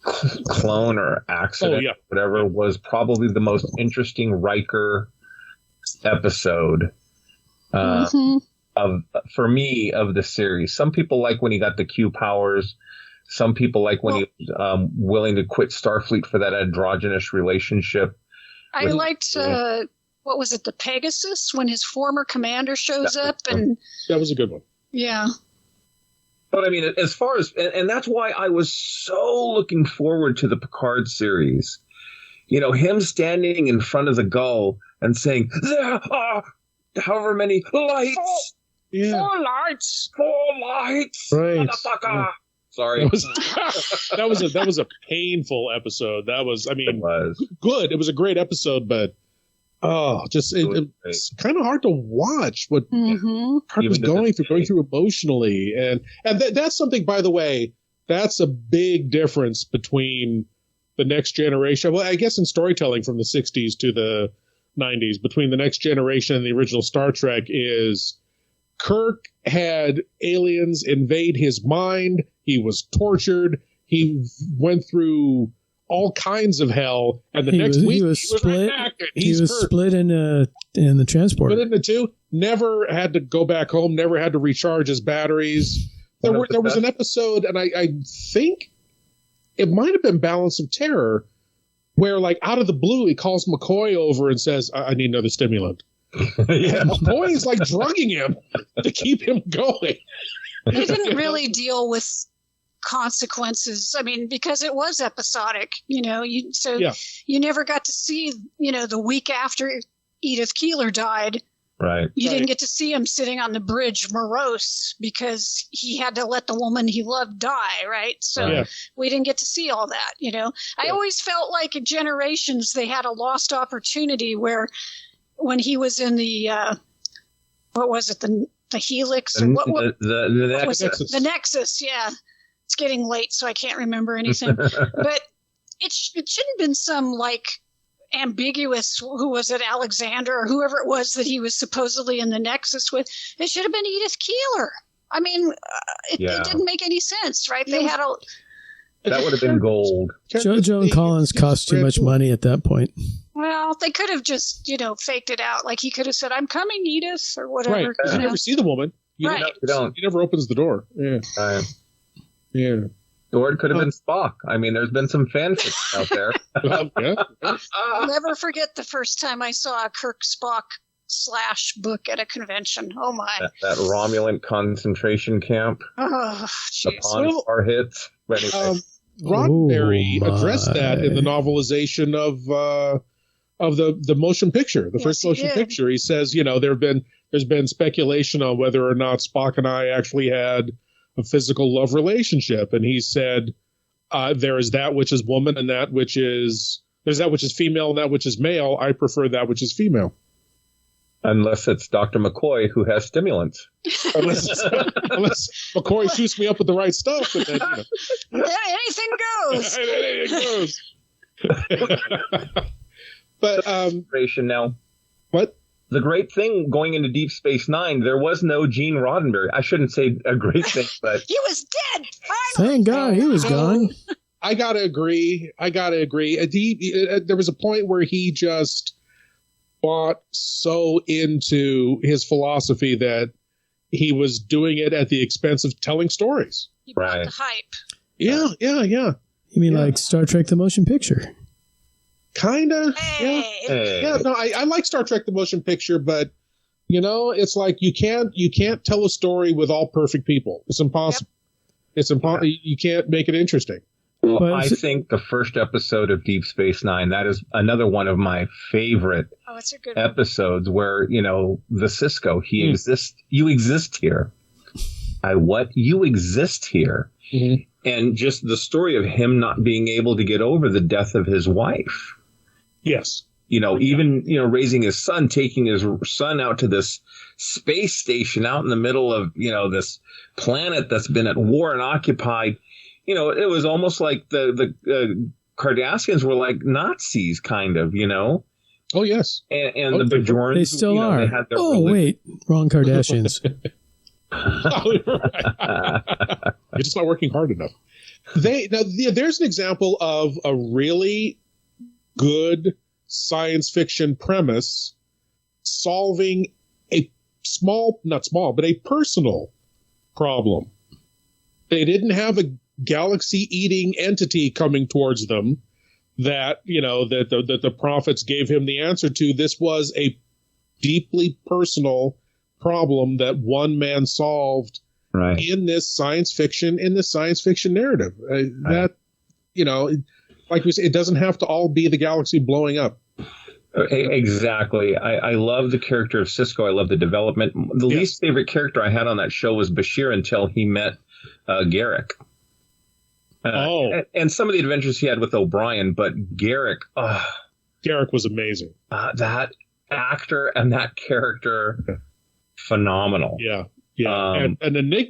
clone or accident, whatever, was probably the most interesting Riker episode for me of the series. Some people like when he got the Q powers. Some people like when he was willing to quit Starfleet for that androgynous relationship. I liked, what was it, the Pegasus, when his former commander shows up. And that was a good one. Yeah. But I mean, as far as, and that's why I was so looking forward to the Picard series. You know, him standing in front of the gull and saying, there are however many lights. Four lights. Right. Motherfucker. Sorry. That was a painful episode. That was, I mean, it was good. It was a great episode, but it's kind of hard to watch what Kirk was going through emotionally, and that's something. By the way, that's a big difference between the Next Generation. Well, I guess in storytelling from the 60s to the 90s, between the Next Generation and the original Star Trek, is Kirk had aliens invade his mind. He was tortured. He went through all kinds of hell, and the next week he was split. Right back, he was split in the transporter. Split into two. Never had to go back home. Never had to recharge his batteries. There was an episode, and I think it might have been Balance of Terror, where like out of the blue he calls McCoy over and says, "I need another stimulant." Yeah, McCoy is like drugging him to keep him going. He didn't really deal with consequences. I mean, because it was episodic, you never got to see, the week after Edith Keeler died. Right. You didn't get to see him sitting on the bridge morose because he had to let the woman he loved die, right? So we didn't get to see all that, I always felt like in Generations they had a lost opportunity where when he was in the what was it, the Helix or the Nexus. The Nexus, yeah. It's getting late, so I can't remember anything. But it shouldn't have been some like ambiguous, who was it, Alexander or whoever it was that he was supposedly in the Nexus with. It should have been Edith Keeler. I mean, it didn't make any sense, right? They had a... That would have been gold. JoJo and Collins cost too much money at that point. Well, they could have just, faked it out. Like he could have said, "I'm coming, Edith," or whatever. Right. You never see the woman. You don't. He never opens the door. Yeah. Right. Yeah. Or it could have been Spock. I mean, there's been some fanfics out there. I'll never forget the first time I saw a Kirk Spock / book at a convention. Oh my! That Romulan concentration camp. Oh, the Pawn Star hits. Roddenberry addressed that in the novelization of the motion picture, the first motion picture. He says, there's been speculation on whether or not Spock and I actually had a physical love relationship, and he said there is that which is woman and that which is there's that which is female and that which is male. I prefer that which is female. Unless it's Dr. McCoy who has stimulants. Unless McCoy shoots me up with the right stuff. And then, anything goes. Anything goes. But now. What? The great thing going into Deep Space Nine, there was no Gene Roddenberry. I shouldn't say a great thing, but he was dead. Thank God he was gone. I gotta agree. There was a point where he just bought so into his philosophy that he was doing it at the expense of telling stories. He bought the hype. Yeah. You mean like Star Trek the motion picture? Kinda. Hey. Yeah. No, I like Star Trek the motion picture, but it's like you can't tell a story with all perfect people. It's impossible. Yep. It's impossible. You can't make it interesting. Well, I think the first episode of Deep Space Nine, that is another one of my favorite episodes where, the Cisco, he exists, you exist here. You exist here. Mm-hmm. And just the story of him not being able to get over the death of his wife. Yes. Even raising his son, taking his son out to this space station out in the middle of, this planet that's been at war and occupied. It was almost like the Cardassians were like Nazis, kind of, Oh, yes. And the Bajorans. They still are. They had their wait. Wrong Kardashians. You're just not working hard enough. There's an example of a really good science fiction premise solving a but a personal problem. They didn't have a galaxy-eating entity coming towards them that the prophets gave him the answer to. This was a deeply personal problem that one man solved in this science fiction narrative. That like we say, it doesn't have to all be the galaxy blowing up. Exactly. I love the character of Cisco. I love the development. The least favorite character I had on that show was Bashir until he met Garrick. And some of the adventures he had with O'Brien, but Garrick. Garrick was amazing. That actor and that character, phenomenal. Yeah. Yeah.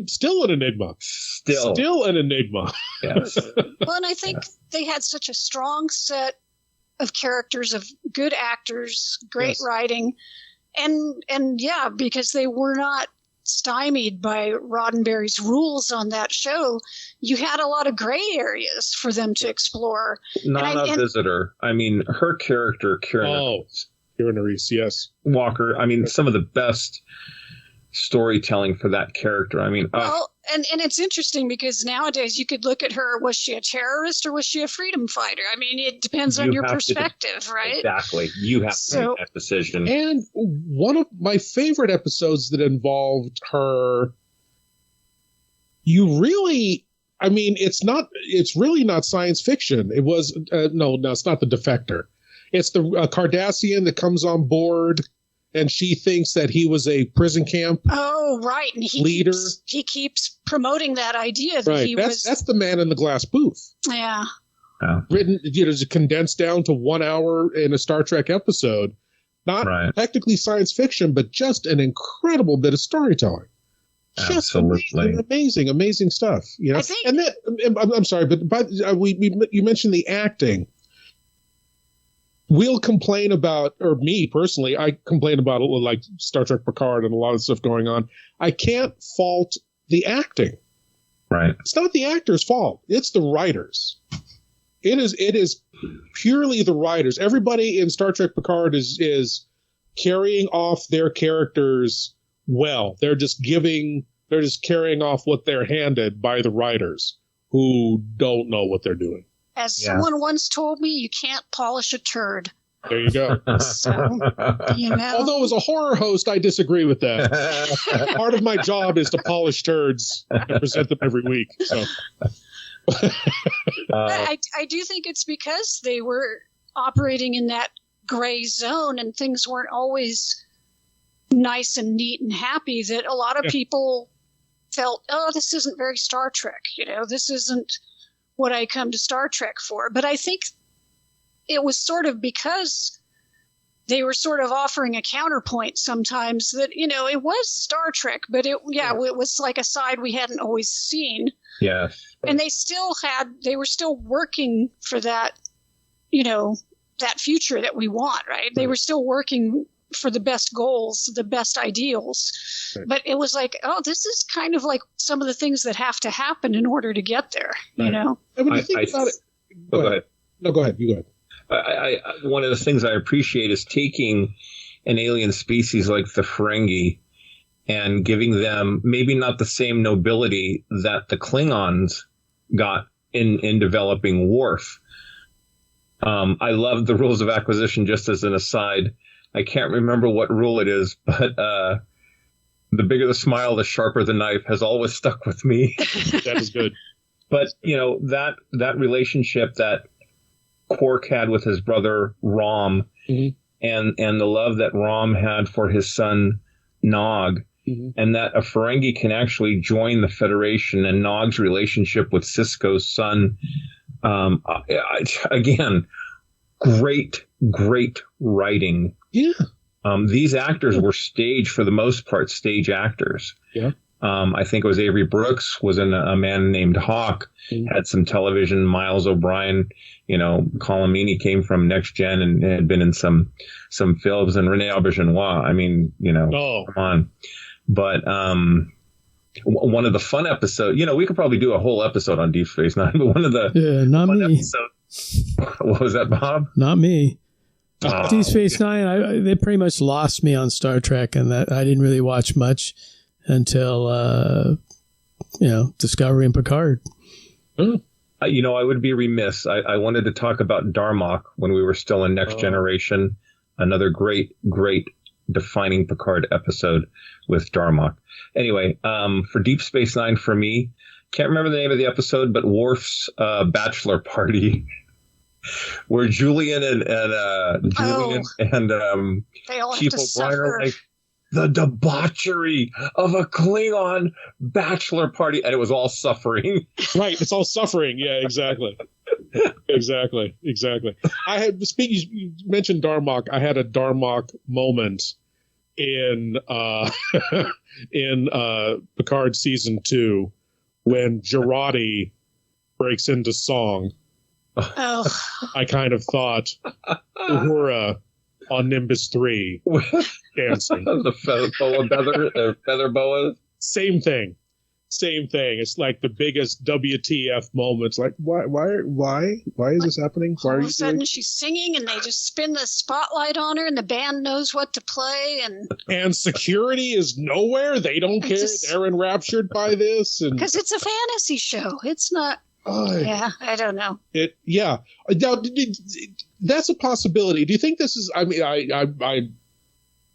Still an enigma. Still an enigma. Yes. Well, and I think they had such a strong set of characters, of good actors, great writing, and yeah, because they were not stymied by Roddenberry's rules on that show, you had a lot of gray areas for them to explore. Not a visitor. I mean, her character, Kieran Reese, yes. Walker. I mean, some of the best storytelling for that character. I mean, well, and it's interesting because nowadays you could look at her. Was she a terrorist or was she a freedom fighter? I mean, it depends on your perspective, right? Exactly. You have to make that decision. And one of my favorite episodes that involved her, it's really not science fiction. It was, no, it's not the Defector. It's the Cardassian that comes on board. And she thinks that he was a prison camp right. And leader. He keeps promoting that idea that that's the man in the glass booth. Yeah. Written, condensed down to 1 hour in a Star Trek episode. Not technically science fiction, but just an incredible bit of storytelling. Absolutely. Just amazing stuff. You know? I'm sorry, but you mentioned the acting. We'll complain about, or me personally, I complain about like Star Trek Picard and a lot of stuff going on. I can't fault the acting. Right. It's not the actor's fault. It's the writers. It is purely the writers. Everybody in Star Trek Picard is carrying off their characters well. They're just carrying off what they're handed by the writers who don't know what they're doing. As someone once told me, you can't polish a turd. There you go. So, although as a horror host, I disagree with that. Part of my job is to polish turds and present them every week. So, I do think it's because they were operating in that gray zone and things weren't always nice and neat and happy that a lot of people felt, this isn't very Star Trek. This isn't what I come to Star Trek for. But I think it was sort of because they were sort of offering a counterpoint sometimes that, it was Star Trek, but it was like a side we hadn't always seen. Yes. And they were still working for that, that future that we want, right? They were still working for the best goals, the best ideals. Right. But it was like, this is kind of like some of the things that have to happen in order to get there, And when you think about it, go ahead. No, go ahead. You go ahead. One of the things I appreciate is taking an alien species like the Ferengi and giving them maybe not the same nobility that the Klingons got in developing Worf. I love the rules of acquisition, just as an aside. I can't remember what rule it is, but the bigger the smile, the sharper the knife has always stuck with me. That is good. But, that relationship that Quark had with his brother Rom, and the love that Rom had for his son Nog, and that a Ferengi can actually join the Federation, and Nog's relationship with Sisko's son. Again, great writing. Yeah. These actors were for the most part, stage actors. Yeah. I think it was Avery Brooks was in A Man Named Hawk, had some television. Miles O'Brien, Colomini came from Next Gen and had been in some films, and Rene Aubergenois. I mean, come on. But one of the fun episodes, we could probably do a whole episode on Deep Space Nine, but one of the not me. Episodes, what was that, Bob? Not me. Deep Space Nine, they pretty much lost me on Star Trek, and that I didn't really watch much until Discovery and Picard. I would be remiss. I wanted to talk about Darmok when we were still in Next Generation. Another great defining Picard episode with Darmok. Anyway, for Deep Space Nine, for me, can't remember the name of the episode, but Worf's bachelor party. Where Julian and Chief O'Brien are like, the debauchery of a Klingon bachelor party, and it was all suffering. Right, it's all suffering. Yeah, exactly. Exactly. I had speaking. You mentioned Darmok. I had a Darmok moment in Picard season 2 when Jurati breaks into song. Oh. I kind of thought Uhura on Nimbus 3 dancing. The feather boas. Same thing. It's like the biggest WTF moments. Like, why is this happening? Why All are of you a sudden doing? she's singing and they just spin the spotlight on her and the band knows what to play And security is nowhere. They don't care. They're enraptured by this. Because it's a fantasy show. It's not. I don't know. Now, that's a possibility. Do you think this is? I mean, I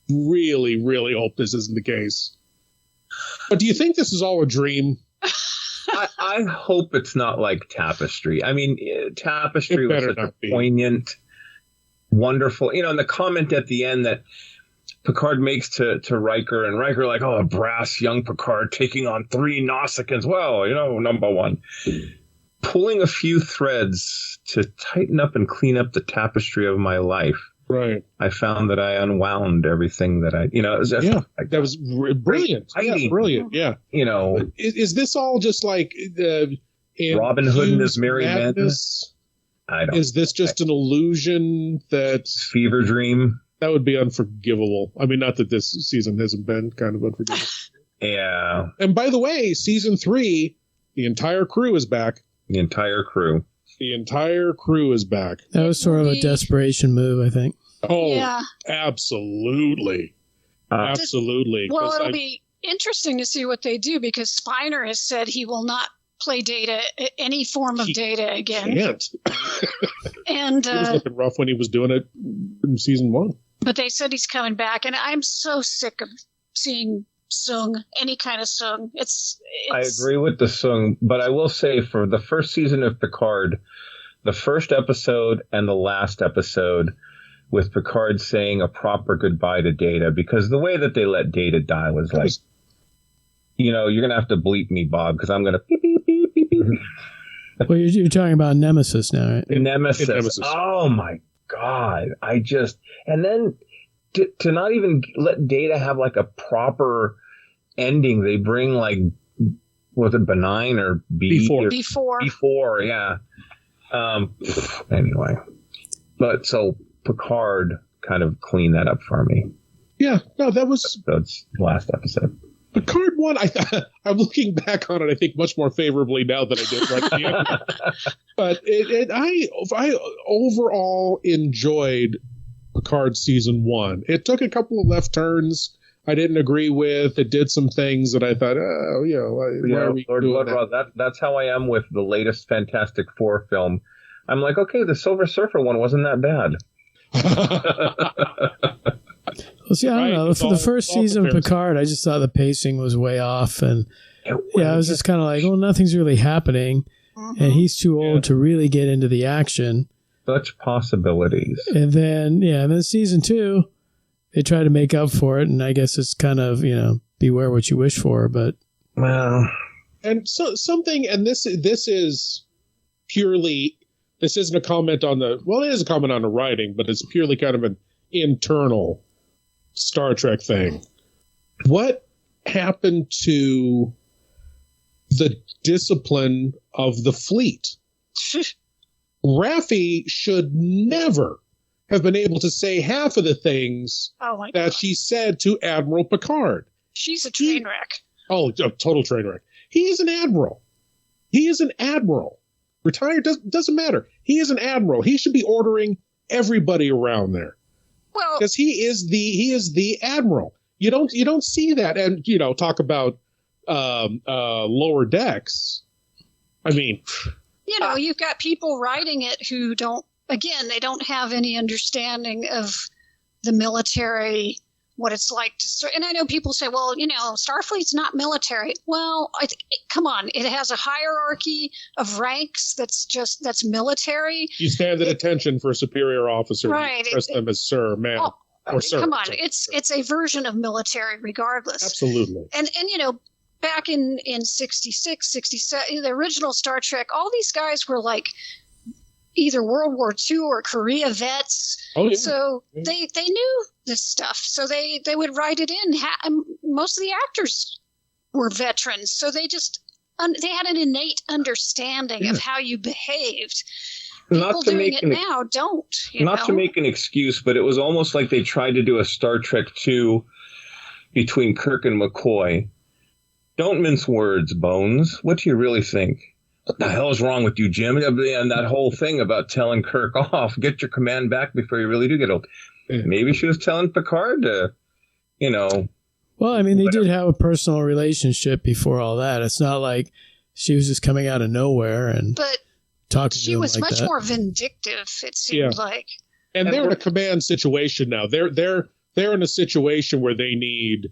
really, really hope this isn't the case. But do you think this is all a dream? I hope it's not like Tapestry. I mean, Tapestry was such a poignant, wonderful. And the comment at the end that Picard makes to Riker, and Riker like, oh, a brass young Picard taking on 3 Nausicaans. Well, number one. Pulling a few threads to tighten up and clean up the tapestry of my life. Right. I found that I unwound everything that it was just, that was brilliant. Yeah, brilliant. Yeah. Is this all just like Robin Hood and his merry men? Is this just an illusion that fever dream? That would be unforgivable. I mean, not that this season hasn't been kind of unforgivable. Yeah. And by the way, season 3, the entire crew is back. The entire crew is back. That was sort of a desperation move, I think. Oh, yeah. Absolutely. Absolutely. Well, it'll be interesting to see what they do because Spiner has said he will not play Data, any form of Data again. Can't. And he was looking rough when he was doing it in season 1. But they said he's coming back, and I'm so sick of seeing Sung, any kind of Sung. I agree with the Sung, but I will say for the first season of Picard, the first episode and the last episode with Picard saying a proper goodbye to Data, because the way that they let Data die was like, you're going to have to bleep me, Bob, because I'm going to beep, beep, beep, beep, beep. Well, you're talking about Nemesis now, right? Nemesis. Oh, my God. And then to not even let Data have like a proper ending, they bring like, was it Benign or B4? B4, yeah. Anyway, but so Picard kind of cleaned that up for me. Yeah, no, that's last episode. Picard 1, I'm looking back on it, I think much more favorably now than I did right at the end. But I overall enjoyed Picard season 1. It took a couple of left turns I didn't agree with. It did some things that I thought, why are we Lord doing Blood-Rah, that's how I am with the latest Fantastic Four film. I'm like, okay, the Silver Surfer one wasn't that bad. Well, see, I don't know. For the first season of Picard, I just thought the pacing was way off. And I was just kind of like, well, nothing's really happening. And he's too old to really get into the action. Such possibilities. And then season 2, they try to make up for it. And I guess it's kind of, beware what you wish for. But well, and so something, and this is purely, this isn't a comment on it is a comment on the writing, but it's purely kind of an internal Star Trek thing. What happened to the discipline of the fleet? Raffi should never have been able to say half of the things that she said to Admiral Picard. She's a train wreck. Oh, a total train wreck. He is an admiral. Retired doesn't matter. He is an admiral. He should be ordering everybody around there. Well, because he is the admiral. You don't see that, and talk about lower decks. I mean, you've got people writing it who don't have any understanding of the military, what it's like to serve. And I know people say, well, Starfleet's not military. Well, come on. It has a hierarchy of ranks that's military. You stand at attention for a superior officer. Right. You address them as sir, ma'am, or sir. Come on. It's a version of military regardless. Absolutely. And back in 66, 67, the original Star Trek, all these guys were like either World War II or Korea vets. Oh, yeah. So they knew this stuff. So they would write it in. Most of the actors were veterans. So they just they had an innate understanding of how you behaved. People doing it now don't. Not to make an excuse, but it was almost like they tried to do a Star Trek 2 between Kirk and McCoy. Don't mince words, Bones. What do you really think? What the hell is wrong with you, Jim? And that whole thing about telling Kirk off, get your command back before you really do get old. Maybe she was telling Picard to, Well, I mean, they did have a personal relationship before all that. It's not like she was just coming out of nowhere and talking to him like that. She was much more vindictive, it seemed like. And they're in a command situation now. They're in a situation where they need,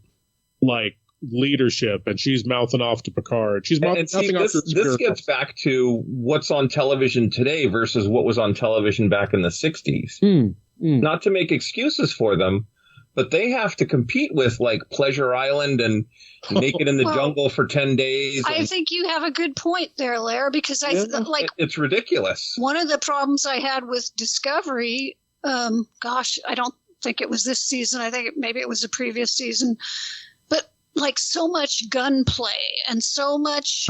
like, leadership, and she's mouthing off to Picard. She's mouthing off to this gets back to what's on television today versus what was on television back in the 60s. Not to make excuses for them, but they have to compete with, like, Pleasure Island and Naked in the Jungle for 10 days. I think you have a good point there, Lair, because it's ridiculous. One of the problems I had with Discovery, I don't think it was this season. I think maybe it was the previous season. But like so much gunplay and so much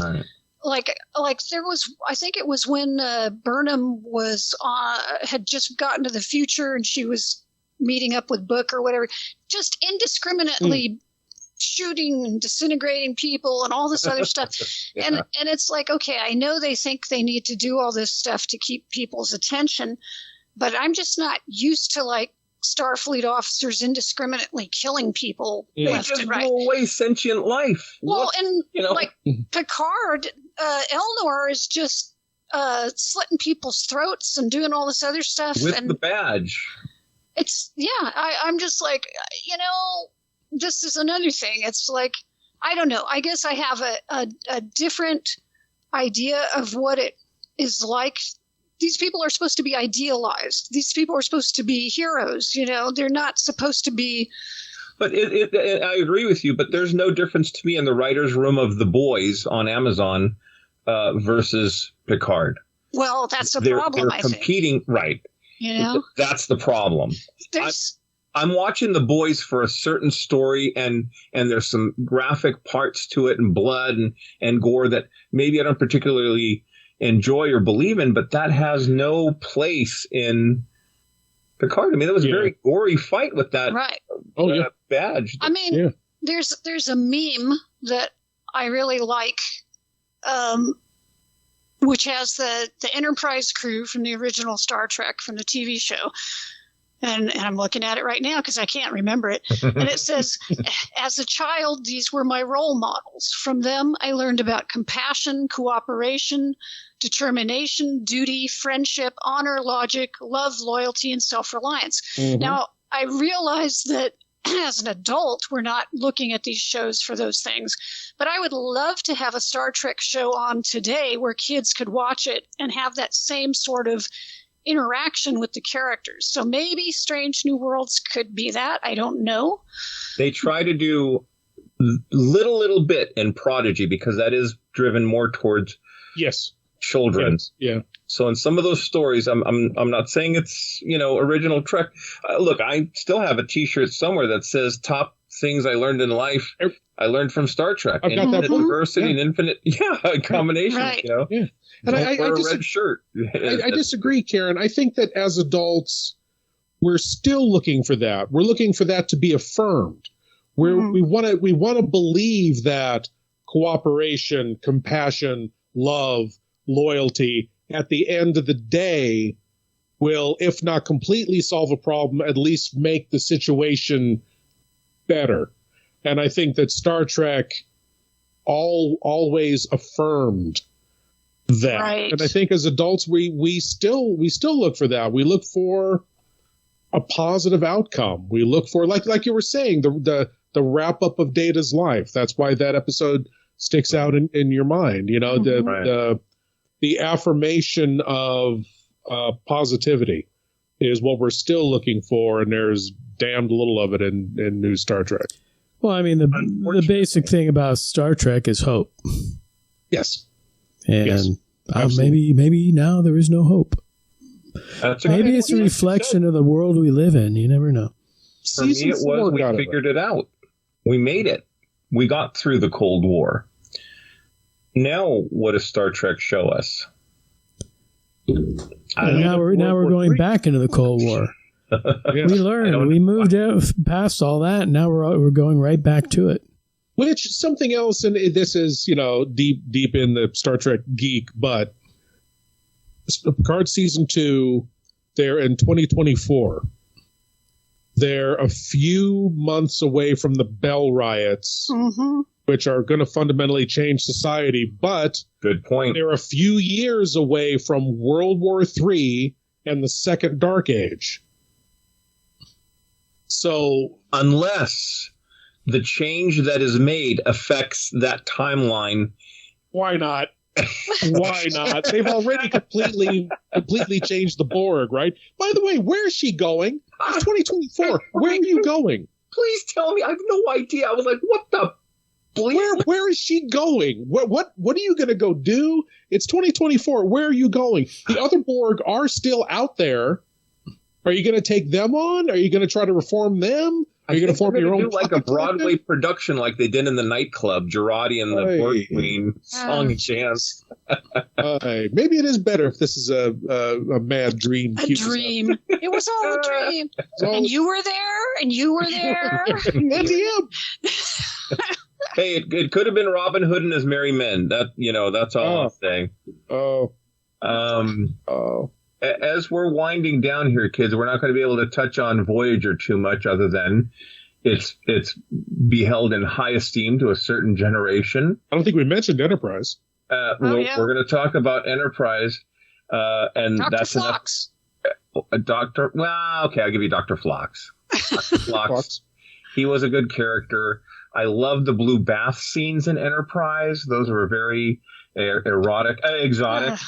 like there was, I think it was when Burnham had just gotten to the future and she was meeting up with Book or whatever, just indiscriminately shooting and disintegrating people and all this other stuff. And it's like, okay, I know they think they need to do all this stuff to keep people's attention, but I'm just not used to, like, Starfleet officers indiscriminately killing people left and right. Blow away sentient life. Well, like Picard, Elnor is just slitting people's throats and doing all this other stuff with the badge. I'm just like, this is another thing. It's like, I don't know. I guess I have a different idea of what it is like. These people are supposed to be idealized. These people are supposed to be heroes. They're not supposed to be. But I agree with you, but there's no difference to me in the writer's room of The Boys on Amazon versus Picard. Well, that's a problem, they're competing, right. That's the problem. I'm watching The Boys for a certain story, and there's some graphic parts to it and blood and gore that maybe I don't particularly enjoy or believe in, but that has no place in Picard. I mean, that was a very gory fight with that badge. I mean, there's a meme that I really like, which has the Enterprise crew from the original Star Trek from the TV show. And I'm looking at it right now because I can't remember it. And it says, as a child, these were my role models. From them, I learned about compassion, cooperation, determination, duty, friendship, honor, logic, love, loyalty, and self-reliance. Now, I realize that as an adult, we're not looking at these shows for those things. But I would love to have a Star Trek show on today where kids could watch it and have that same sort of interaction with the characters. So maybe Strange New Worlds could be that. I don't know. They try to do little bit in Prodigy because that is driven more towards children. Yeah. So in some of those stories, I'm not saying it's original Trek. Look, I still have a T-shirt somewhere that says "Top things I learned in life I learned from Star Trek." Infinite diversity and infinite combinations. Right. Yeah. And I wear a red shirt. I disagree, Karen. I think that as adults, we're still looking for that. We're looking for that to be affirmed. We want to believe that cooperation, compassion, love, loyalty, at the end of the day, will, if not completely solve a problem, at least make the situation better. And I think that Star Trek always affirmed that. Right. And I think as adults, we still look for that. We look for a positive outcome. We look for, like you were saying, the wrap up of Data's life. That's why that episode sticks out in your mind. The affirmation of positivity is what we're still looking for, and there's damned little of it in new Star Trek. Well, I mean, the basic thing about Star Trek is hope. Yes. And maybe now there is no hope. Maybe it's a reflection of the world we live in. You never know. For me, it was we figured it out. We made it. We got through the Cold War. Now, what does Star Trek show us? Now we're going back into the Cold War. We learned. We moved out past all that, and now we're going right back to it. Which something else, and this is deep in the Star Trek geek, but Picard season 2, they're in 2024. They're a few months away from the Bell riots, which are going to fundamentally change society. But good point. They're a few years away from World War III and the Second Dark Age. So, unless the change that is made affects that timeline, why not? Why not? They've already completely changed the Borg, right? By the way, where is she going? It's 2024. Where are you going? Please tell me. I have no idea. I was like, what the bleep? Where is she going? What are you going to go do? It's 2024. Where are you going? The other Borg are still out there. Are you going to take them on? Are you going to try to reform them? Are you going to form your own? Do like a Broadway production, like they did in the nightclub, Girardi and the Borg Queen song and dance. Maybe it is better if this is a mad dream. A dream. It was all a dream. And you were there. And you were there. Hey, it could have been Robin Hood and his merry men. That's all I'm saying. As we're winding down here, kids, we're not going to be able to touch on Voyager too much, other than it's beheld in high esteem to a certain generation. I don't think we mentioned Enterprise. We're going to talk about Enterprise, and Dr. that's Phlox. I'll give you Dr. Phlox. Dr. Phlox. He was a good character. I love the blue bath scenes in Enterprise. Those were very exotic.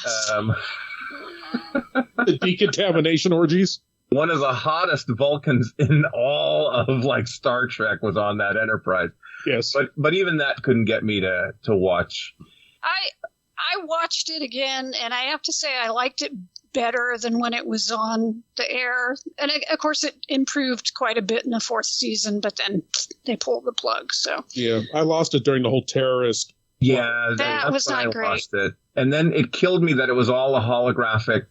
The decontamination orgies. One of the hottest Vulcans in all of Star Trek was on that Enterprise. Yes, but even that couldn't get me to watch. I watched it again, and I have to say I liked it better than when it was on the air. And of course, it improved quite a bit in the fourth season, but then they pulled the plug. So yeah, I lost it during the whole terrorist. Yeah, that was not great. Lost it. And then it killed me that it was all a holographic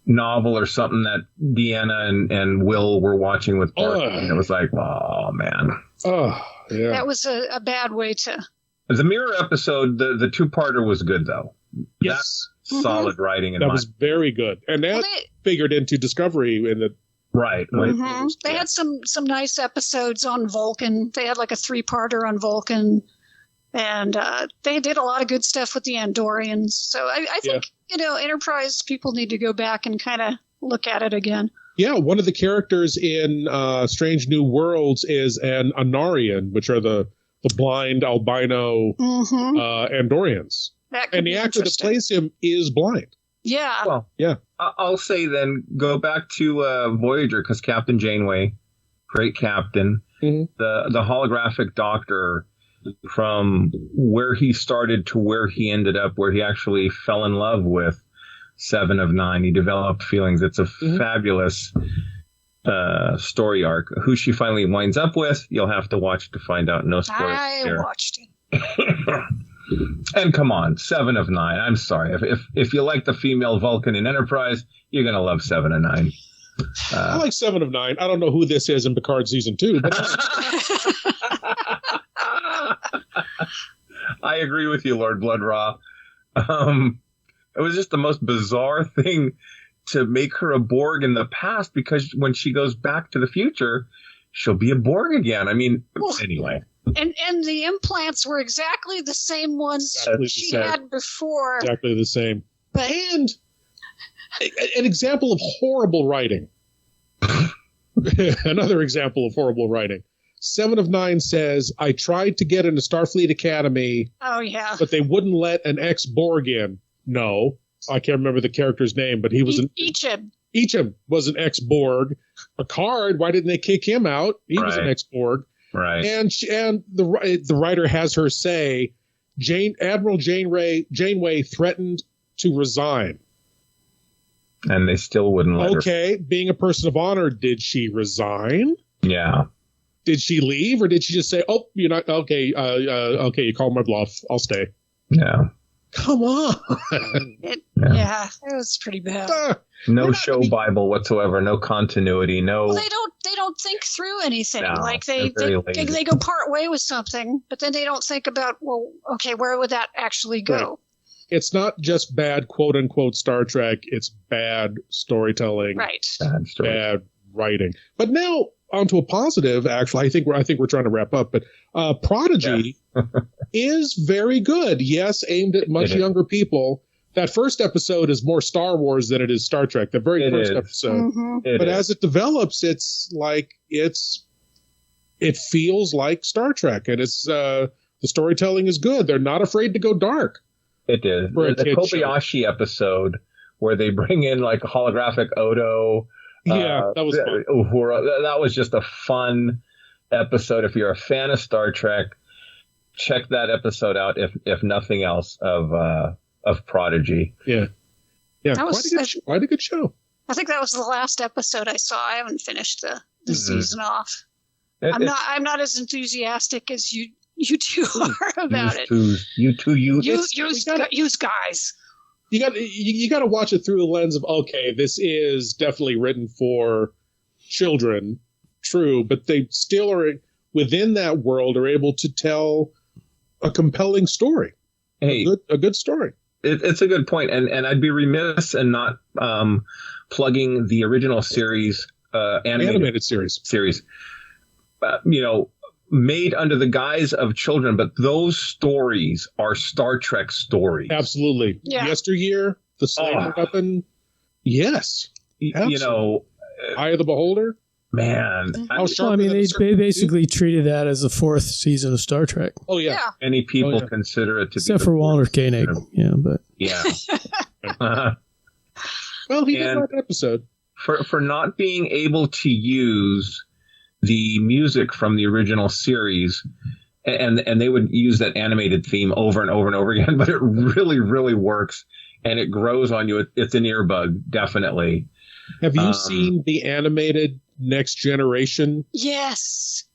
novel or something that Deanna and Will were watching with Bart. And it was like, oh, man. Oh, yeah. That was a bad way to... The Mirror episode, the two-parter was good, though. Yes. That's solid writing. That was very good. And that figured into Discovery in the... Right. They had some nice episodes on Vulcan. They had like a 3-parter on Vulcan. And they did a lot of good stuff with the Andorians. So I think, Enterprise people need to go back and kind of look at it again. Yeah, one of the characters in Strange New Worlds is an Anarian, which are the blind albino Andorians. And the actor that plays him is blind. Yeah. Well, yeah. I'll say then, go back to Voyager, because Captain Janeway, great captain, the holographic doctor, from where he started to where he ended up, where he actually fell in love with 7 of 9. He developed feelings. It's a fabulous story arc. Who she finally winds up with, you'll have to watch to find out. No spoilers there. I watched it. And come on, 7 of 9. I'm sorry. If you like the female Vulcan in Enterprise, you're going to love 7 of 9. I like 7 of 9. I don't know who this is in Picard season 2, but I agree with you, Lord Blood-Rah. It was just the most bizarre thing to make her a Borg in the past, because when she goes back to the future, she'll be a Borg again. I mean, anyway. And the implants were exactly the same ones she had before. Exactly the same. But and an example of horrible writing. Another example of horrible writing. 7 of 9 says, I tried to get into Starfleet Academy. Oh, yeah. But they wouldn't let an ex-Borg in. No. I can't remember the character's name, but he was an... Icham was an ex-Borg. Picard, why didn't they kick him out? He was an ex-Borg. Right. And the writer has her say, Admiral Janeway threatened to resign. And they still wouldn't let her. Okay, being a person of honor, did she resign? Yeah. Did she leave, or did she just say, "Oh, you're not okay"? Okay, you called my bluff. I'll stay. Yeah. Come on. Yeah, it was pretty bad. No show Bible whatsoever. No continuity. No. Well, they don't think through anything. No, like they go part way with something, but then they don't think about, well, okay, where would that actually go? Right. It's not just bad quote unquote Star Trek. It's bad storytelling. Right. Bad writing. But now onto a positive. Actually, I think we're trying to wrap up. But Prodigy is very good. Yes, aimed at much younger people. That first episode is more Star Wars than it is Star Trek. The very first episode. Mm-hmm. But as it develops, it's like it feels like Star Trek, and it's the storytelling is good. They're not afraid to go dark. It is. The Kobayashi episode where they bring in like a holographic Odo. Yeah, that was fun. That was just a fun episode. If you're a fan of Star Trek, check that episode out. If nothing else, of Prodigy. Yeah, quite a good show. I think that was the last episode I saw. I haven't finished the season off. I'm not as enthusiastic as you two are about it. You guys. You got to watch it through the lens of, okay, this is definitely written for children, true, but they still are within that world are able to tell a compelling story. Hey, a good story. It's a good point, and I'd be remiss in not plugging the original series, animated series. Made under the guise of children, but those stories are Star Trek stories. Absolutely. Yeah. Yesteryear, the Slaver Weapon. Yes. Absolutely. Eye of the Beholder. Man. They basically treated that as the fourth season of Star Trek. Oh, yeah. Many people consider it to except be. for Walter Koenig. Yeah, but. Yeah. Well, he did that episode. For not being able to use the music from the original series, and they would use that animated theme over and over and over again, but it really, really works, and it grows on you. It's an earbug, definitely. Have you seen the animated Next Generation? Yes.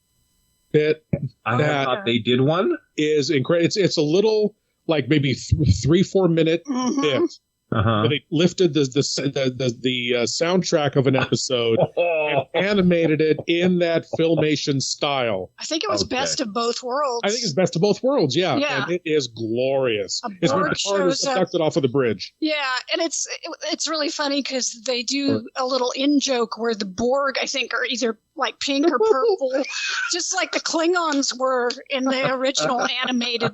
Bit? I thought they did one. Is incredible. It's a little, like maybe 3-4 minute bit. Uh-huh. They lifted the soundtrack of an episode and animated it in that Filmation style. I think it was Best of Both Worlds. I think it's Best of Both Worlds, yeah. And it is glorious. It's when Picard is abducted off of the bridge. Yeah, and it's really funny because they do a little in-joke where the Borg, I think, are either like pink or purple, just like the Klingons were in the original animated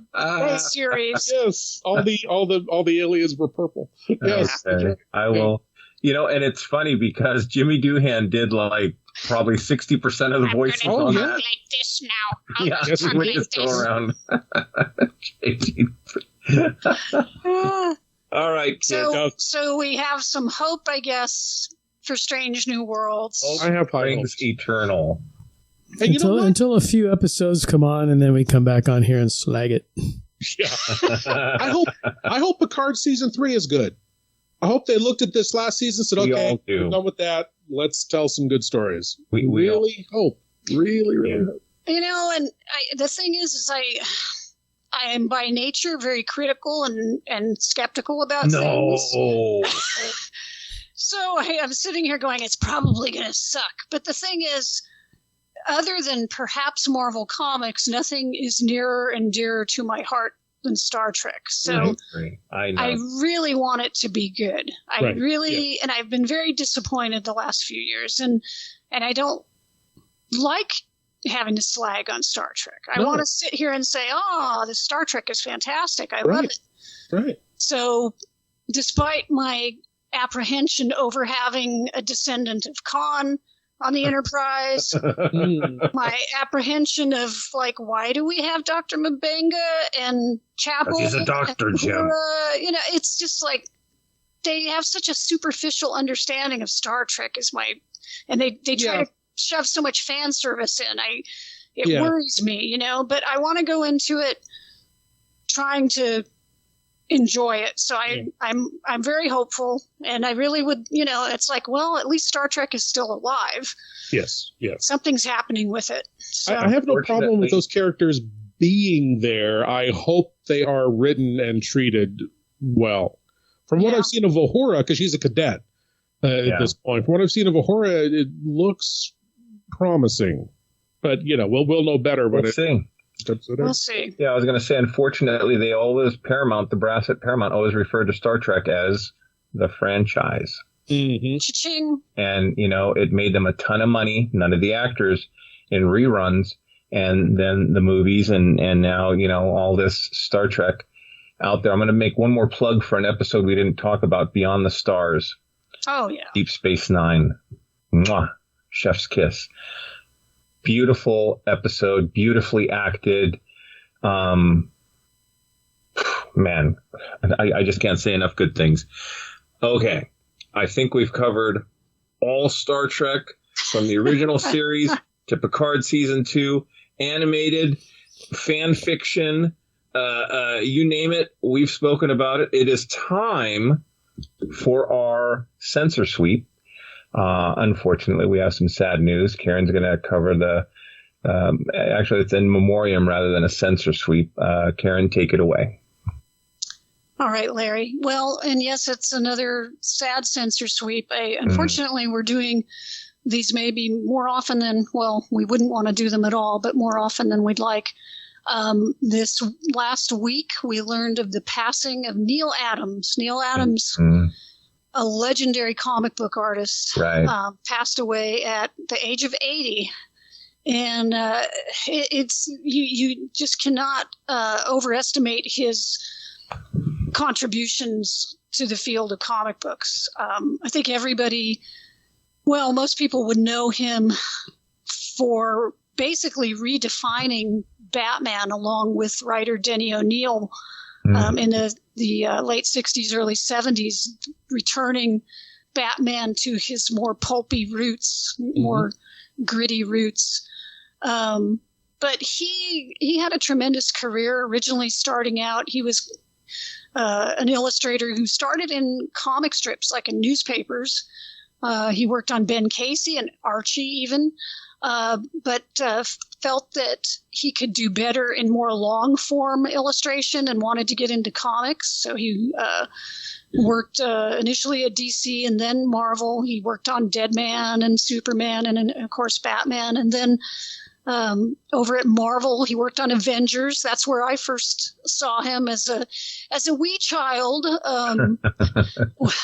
series. Yes, all the aliens were purple. Yes, okay. I will. And it's funny because Jimmy Doohan did like probably 60% of the voices on that. Like this now. Yeah, we just go around. All right, so we have some hope, I guess, for Strange New Worlds. I have Rings Eternal. Hey, until a few episodes come on, and then we come back on here and slag it. Yeah. I hope Picard season 3 is good. I hope they looked at this last season and said, okay, we're done with that. Let's tell some good stories. We really hope. Really, really hope. And the thing is I am by nature very critical and skeptical about things. So I'm sitting here going, it's probably going to suck. But the thing is, other than perhaps Marvel Comics, nothing is nearer and dearer to my heart than Star Trek. So I really want it to be good. And I've been very disappointed the last few years. And I don't like having to slag on Star Trek. I want to sit here and say, the Star Trek is fantastic. I love it. Right. So despite my apprehension over having a descendant of Khan on the Enterprise, my apprehension of like, why do we have Dr. M'Benga and Chapel? He's a doctor, Jim. It's just like they have such a superficial understanding of Star Trek and they try to shove so much fan service in. It worries me, but I want to go into it trying to enjoy it. So I'm very hopeful, and I really would, it's like, well, at least Star Trek is still alive. Yes. Something's happening with it. So. I have no problem with those characters being there. I hope they are written and treated well. From what I've seen of Uhura, because she's a cadet at this point, from what I've seen of Uhura, it looks promising. But, we'll know better. We'll see. We'll see. Yeah, I was going to say, unfortunately, they always, the brass at Paramount always referred to Star Trek as the franchise. Mm-hmm. Cha-ching. And, it made them a ton of money, none of the actors, in reruns, and then the movies, and now, all this Star Trek out there. I'm going to make one more plug for an episode we didn't talk about, Beyond the Stars. Oh, yeah. Deep Space Nine. Mwah. Chef's kiss. Beautiful episode, beautifully acted. Man, I just can't say enough good things. Okay, I think we've covered all Star Trek from the original series to Picard Season 2, animated, fan fiction, you name it, we've spoken about it. It is time for our censor sweep. Unfortunately, we have some sad news. Karen's going to cover actually, it's in memoriam rather than a censor sweep. Karen, take it away. All right, Larry. Well, and yes, it's another sad censor sweep. Unfortunately, we're doing these maybe more often than, we wouldn't want to do them at all, but more often than we'd like. This last week, we learned of the passing of Neil Adams. Neil Adams, a legendary comic book artist, passed away at the age of 80. And it's you just cannot overestimate his contributions to the field of comic books. I think most people would know him for basically redefining Batman along with writer Denny O'Neil in the late 60s, early 70s, returning Batman to his more pulpy roots, more gritty roots. But he had a tremendous career. Originally starting out, he was an illustrator who started in comic strips, like in newspapers. He worked on Ben Casey and Archie even, but felt that he could do better in more long-form illustration and wanted to get into comics. So he worked initially at DC and then Marvel. He worked on Deadman and Superman and, of course, Batman. And then over at Marvel, he worked on Avengers. That's where I first saw him as a wee child.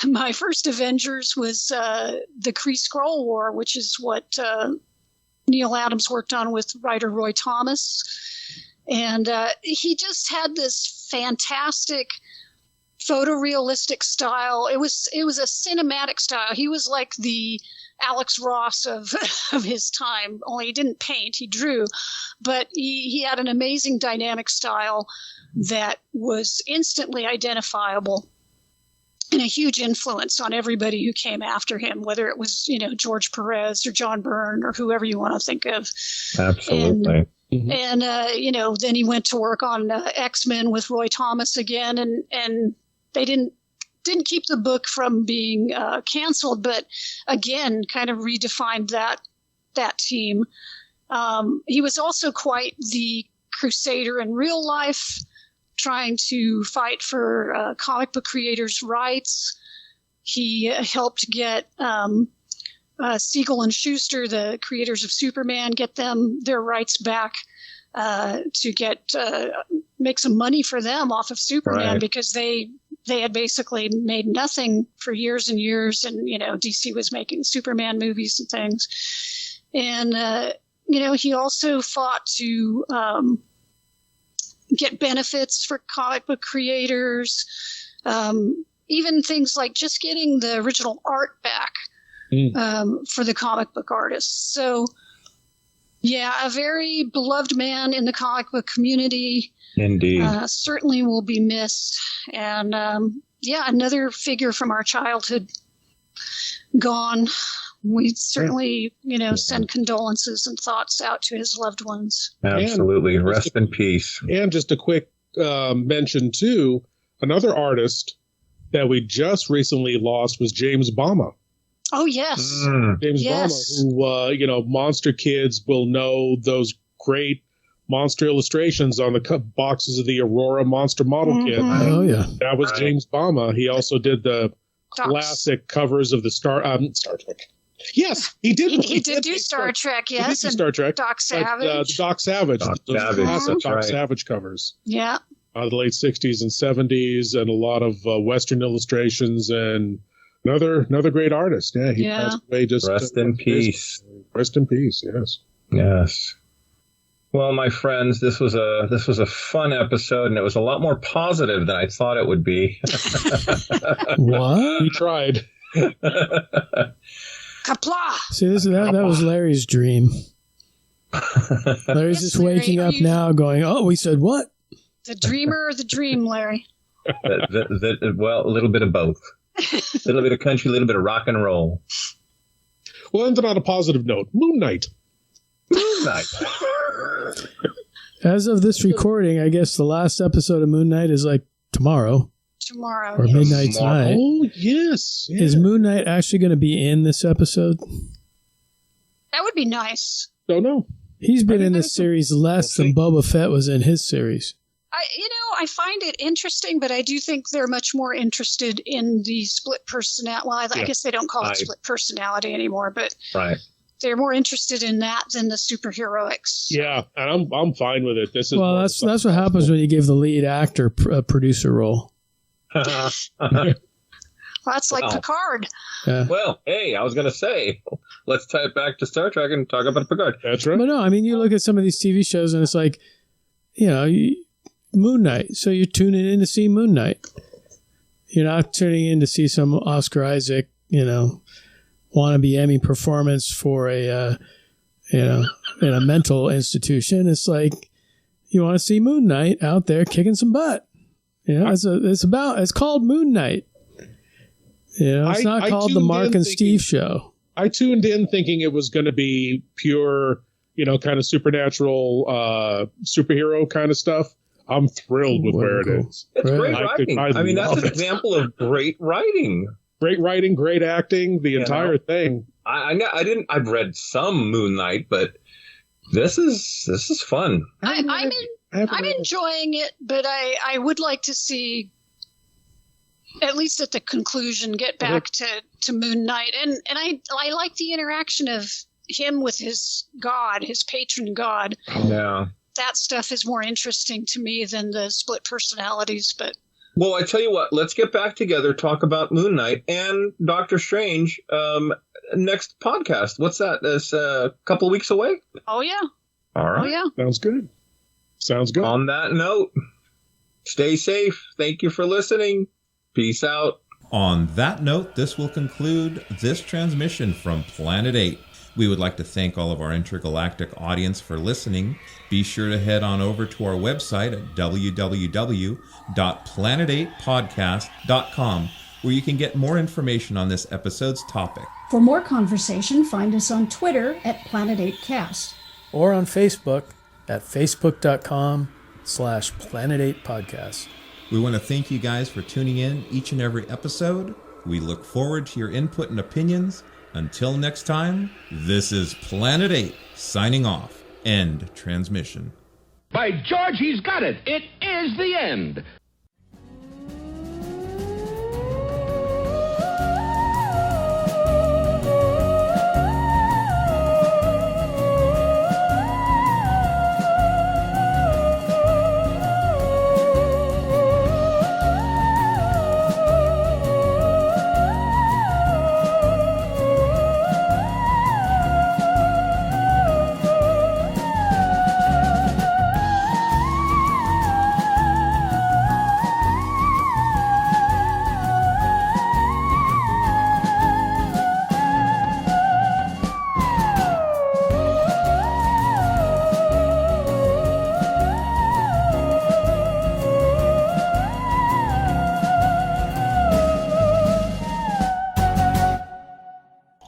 My first Avengers was the Kree-Skrull War, which is what Neil Adams worked on with writer Roy Thomas. And he just had this fantastic photorealistic style. It was a cinematic style. He was like the Alex Ross of his time, only he didn't paint, he drew. But he had an amazing dynamic style that was instantly identifiable and a huge influence on everybody who came after him, whether it was, George Perez or John Byrne or whoever you want to think of. Absolutely. And then he went to work on X-Men with Roy Thomas again, and they didn't keep the book from being canceled, but again, kind of redefined that team. He was also quite the crusader in real life, trying to fight for comic book creators' rights. He helped get Siegel and Schuster, the creators of Superman, get them their rights back to make some money for them off of Superman, because they had basically made nothing for years and years, and DC was making Superman movies and things. And he also fought to get benefits for comic book creators, even things like just getting the original art back for the comic book artists. So, a very beloved man in the comic book community. Indeed. Certainly will be missed. And, another figure from our childhood gone. We certainly, send condolences and thoughts out to his loved ones. Absolutely. Rest in peace. And just a quick mention, too, another artist that we just recently lost was James Bama. Oh, yes. James Bama, who, monster kids will know those great monster illustrations on the boxes of the Aurora Monster Model Kit. Oh, yeah. That was James Bama. He also did the classic covers of the Star Trek. Yes, he did. He did do Star Trek, yes. He did do Star Trek. Doc Savage. Doc Savage. Classic Doc right. Savage covers. Yeah. The late 60s and 70s, and a lot of Western illustrations, and another great artist. Yeah, he passed away just rest in peace. Rest in peace. Yes. Yes. Well, my friends, this was a fun episode, and it was a lot more positive than I thought it would be. What? We tried. Kapla! See, that was Larry's dream. Larry's just waking up now going, oh, we said what? The dreamer or the dream, Larry? Well, a little bit of both. A little bit of country, a little bit of rock and roll. We'll end it on a positive note. Moon Knight. As of this recording, I guess the last episode of Moon Knight is like tomorrow. Or midnight tonight. Oh, yes. Yeah. Is Moon Knight actually going to be in this episode? That would be nice. Don't know. He's been in this series less than Boba Fett was in his series. I find it interesting, but I do think they're much more interested in the split personality. Well, I guess they don't call it split personality anymore, but they're more interested in that than the superheroics. Yeah, and I'm fine with it. This is that's what happens when you give the lead actor a producer role. Well, that's like Picard. Yeah. Well, hey, I was going to say, let's tie it back to Star Trek and talk about Picard. That's right. But no, I mean, you look at some of these TV shows and it's like, Moon Knight. So you're tuning in to see Moon Knight. You're not tuning in to see some Oscar Isaac, wannabe Emmy performance for a, in a mental institution. It's like, you want to see Moon Knight out there kicking some butt. It's called Moon Knight. It's not called the Mark and Steve show. I tuned in thinking it was going to be pure, kind of supernatural, superhero kind of stuff. I'm thrilled with where it is. It's great writing. I mean, that's an example of great writing. Great writing, great acting, the entire thing. I've read some Moon Knight, but this is fun. I'm enjoying it, but I would like to see, at least at the conclusion, get back to Moon Knight. And I like the interaction of him with his god, his patron god. Yeah. That stuff is more interesting to me than the split personalities. But well, I tell you what, let's get back together, talk about Moon Knight and Doctor Strange next podcast. What's that? That's a couple of weeks away? Oh, yeah. All right. Oh, yeah. Sounds good. On that note, stay safe. Thank you for listening. Peace out. On that note, this will conclude this transmission from Planet 8. We would like to thank all of our intergalactic audience for listening. Be sure to head on over to our website at www.planet8podcast.com, where you can get more information on this episode's topic. For more conversation, find us on Twitter at Planet8Cast. Or on Facebook at facebook.com/Planet8Podcast. We want to thank you guys for tuning in each and every episode. We look forward to your input and opinions. Until next time, this is Planet 8 signing off. End transmission. By George, he's got it. It is the end.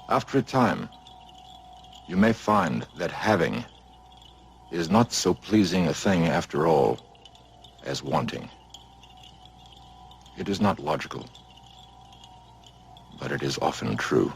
After a time, you may find that having is not so pleasing a thing after all as wanting. It is not logical, but it is often true.